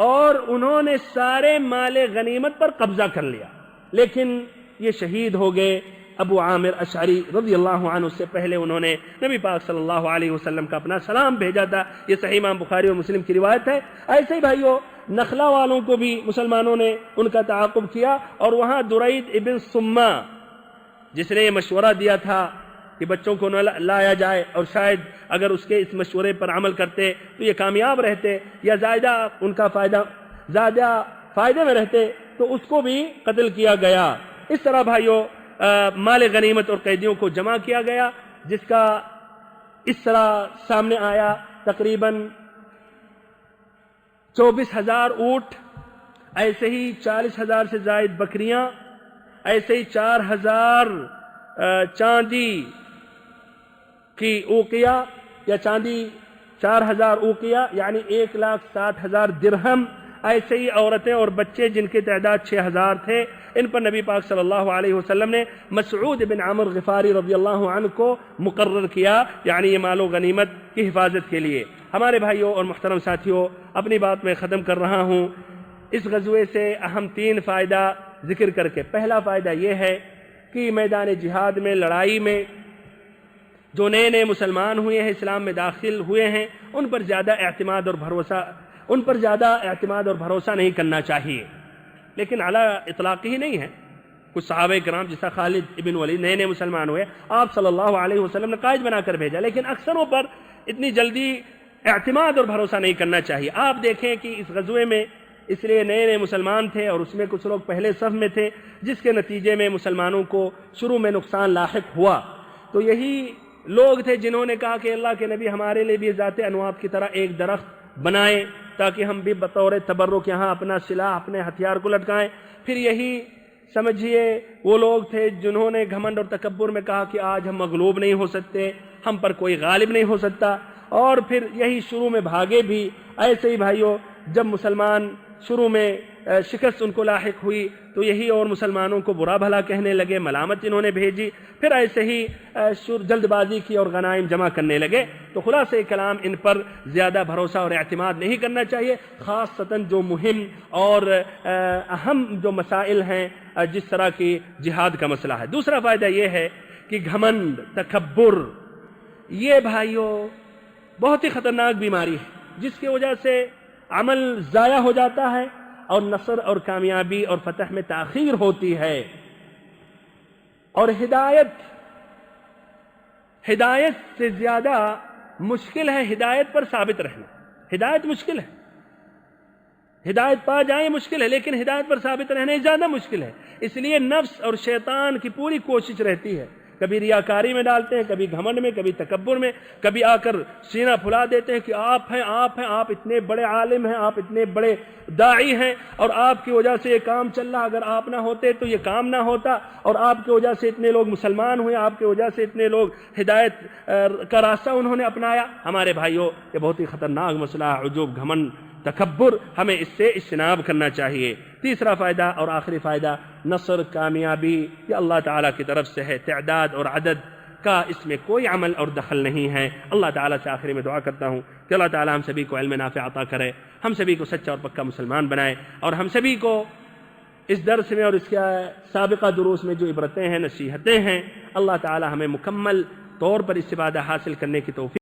اور انہوں نے سارے مال غنیمت پر قبضہ کر لیا، لیکن یہ شہید ہو گئے۔ ابو عامر اشعری رضی اللہ عنہ سے پہلے انہوں نے نبی پاک صلی اللہ علیہ وسلم کا اپنا سلام بھیجا تھا۔ یہ صحیح امام بخاری اور مسلم کی روایت ہے۔ ایسے ہی بھائیو نخلا والوں کو بھی مسلمانوں نے ان کا تعاقب کیا، اور وہاں درید ابن سمہ، جس نے یہ مشورہ دیا تھا کہ بچوں کو نہ لایا جائے، اور شاید اگر اس کے اس مشورے پر عمل کرتے تو یہ کامیاب رہتے یا زیادہ فائدے میں رہتے، تو اس کو بھی قتل کیا گیا۔ اس طرح بھائیو مال غنیمت اور قیدیوں کو جمع کیا گیا، جس کا اس طرح سامنے آیا تقریباً 24,000 اونٹ، ایسے ہی 40,000 سے زائد بکریاں، ایسے ہی 4,000 چاندی کی اوقیہ یا چاندی 4,000 اوقیہ یعنی 1,60,000 درہم، ایسے ہی عورتیں اور بچے جن کی تعداد 6,000 تھے۔ ان پر نبی پاک صلی اللہ علیہ وسلم نے مسعود بن عامر غفاری رضی اللہ عنہ کو مقرر کیا، یعنی یہ مال و غنیمت کی حفاظت کے لیے۔ ہمارے بھائیوں اور محترم ساتھیوں، اپنی بات میں ختم کر رہا ہوں اس غزوے سے اہم 3 فائدہ ذکر کر کے۔ پہلا فائدہ یہ ہے کہ میدان جہاد میں، لڑائی میں جو نئے نئے مسلمان ہوئے ہیں، اسلام میں داخل ہوئے ہیں، ان پر زیادہ اعتماد اور بھروسہ نہیں کرنا چاہیے، لیکن علی اطلاق ہی نہیں ہے۔ کچھ صحابہ کرام جیسا خالد ابن ولید نئے نئے مسلمان ہوئے، آپ صلی اللہ علیہ وسلم نے قائد بنا کر بھیجا، لیکن اکثروں پر اتنی جلدی اعتماد اور بھروسہ نہیں کرنا چاہیے۔ آپ دیکھیں کہ اس غزوے میں اس لیے نئے نئے مسلمان تھے اور اس میں کچھ لوگ پہلے صف میں تھے، جس کے نتیجے میں مسلمانوں کو شروع میں نقصان لاحق ہوا۔ تو یہی لوگ تھے جنہوں نے کہا کہ اللہ کے نبی ہمارے لیے بھی ذات انواب کی طرح ایک درخت بنائیں تاکہ ہم بھی بطور تبرک یہاں اپنا سلاح، اپنے ہتھیار کو لٹکائیں۔ پھر یہی سمجھیے وہ لوگ تھے جنہوں نے گھمنڈ اور تکبر میں کہا کہ آج ہم مغلوب نہیں ہو سکتے، ہم پر کوئی غالب نہیں ہو سکتا، اور پھر یہی شروع میں بھاگے بھی۔ ایسے ہی بھائیوں، جب مسلمان شروع میں شکست ان کو لاحق ہوئی تو یہی اور مسلمانوں کو برا بھلا کہنے لگے، ملامت انہوں نے بھیجی، پھر ایسے ہی جلد بازی کی اور غنائم جمع کرنے لگے۔ تو خلاصہ کلام ان پر زیادہ بھروسہ اور اعتماد نہیں کرنا چاہیے، خاصتاً جو مہم اور اہم جو مسائل ہیں، جس طرح کی جہاد کا مسئلہ ہے۔ دوسرا فائدہ یہ ہے کہ گھمنڈ، تکبر، یہ بھائیوں بہت ہی خطرناک بیماری ہے، جس کی وجہ سے عمل ضائع ہو جاتا ہے اور نصر اور کامیابی اور فتح میں تاخیر ہوتی ہے۔ اور ہدایت سے زیادہ مشکل ہے ہدایت پر ثابت رہنا۔ ہدایت مشکل ہے، ہدایت پا جائیں مشکل ہے، لیکن ہدایت پر ثابت رہنا زیادہ مشکل ہے۔ اس لیے نفس اور شیطان کی پوری کوشش رہتی ہے، کبھی ریاکاری میں ڈالتے ہیں، کبھی گھمنڈ میں، کبھی تکبر میں، کبھی آ کر سینہ پھلا دیتے ہیں کہ آپ ہیں، آپ اتنے بڑے عالم ہیں، آپ اتنے بڑے داعی ہیں، اور آپ کی وجہ سے یہ کام چل رہا، اگر آپ نہ ہوتے تو یہ کام نہ ہوتا، اور آپ کی وجہ سے اتنے لوگ مسلمان ہوئے، آپ کی وجہ سے اتنے لوگ ہدایت کا راستہ انہوں نے اپنایا۔ ہمارے بھائیوں، یہ بہت ہی خطرناک مسئلہ ہے، عجوب، گھمنڈ، تکبر، ہمیں اس سے اجتناب کرنا چاہیے۔ تیسرا فائدہ اور آخری فائدہ، نصر، کامیابی، یہ اللہ تعالیٰ کی طرف سے ہے، تعداد اور عدد کا اس میں کوئی عمل اور دخل نہیں ہے۔ اللہ تعالیٰ سے آخری میں دعا کرتا ہوں کہ اللہ تعالیٰ ہم سبھی کو علم نافع عطا کرے، ہم سبھی کو سچا اور پکا مسلمان بنائے، اور ہم سبھی کو اس درس میں اور اس کے سابقہ دروس میں جو عبرتیں ہیں، نصیحتیں ہیں، اللہ تعالیٰ ہمیں مکمل طور پر استفادہ حاصل کرنے کی توفیق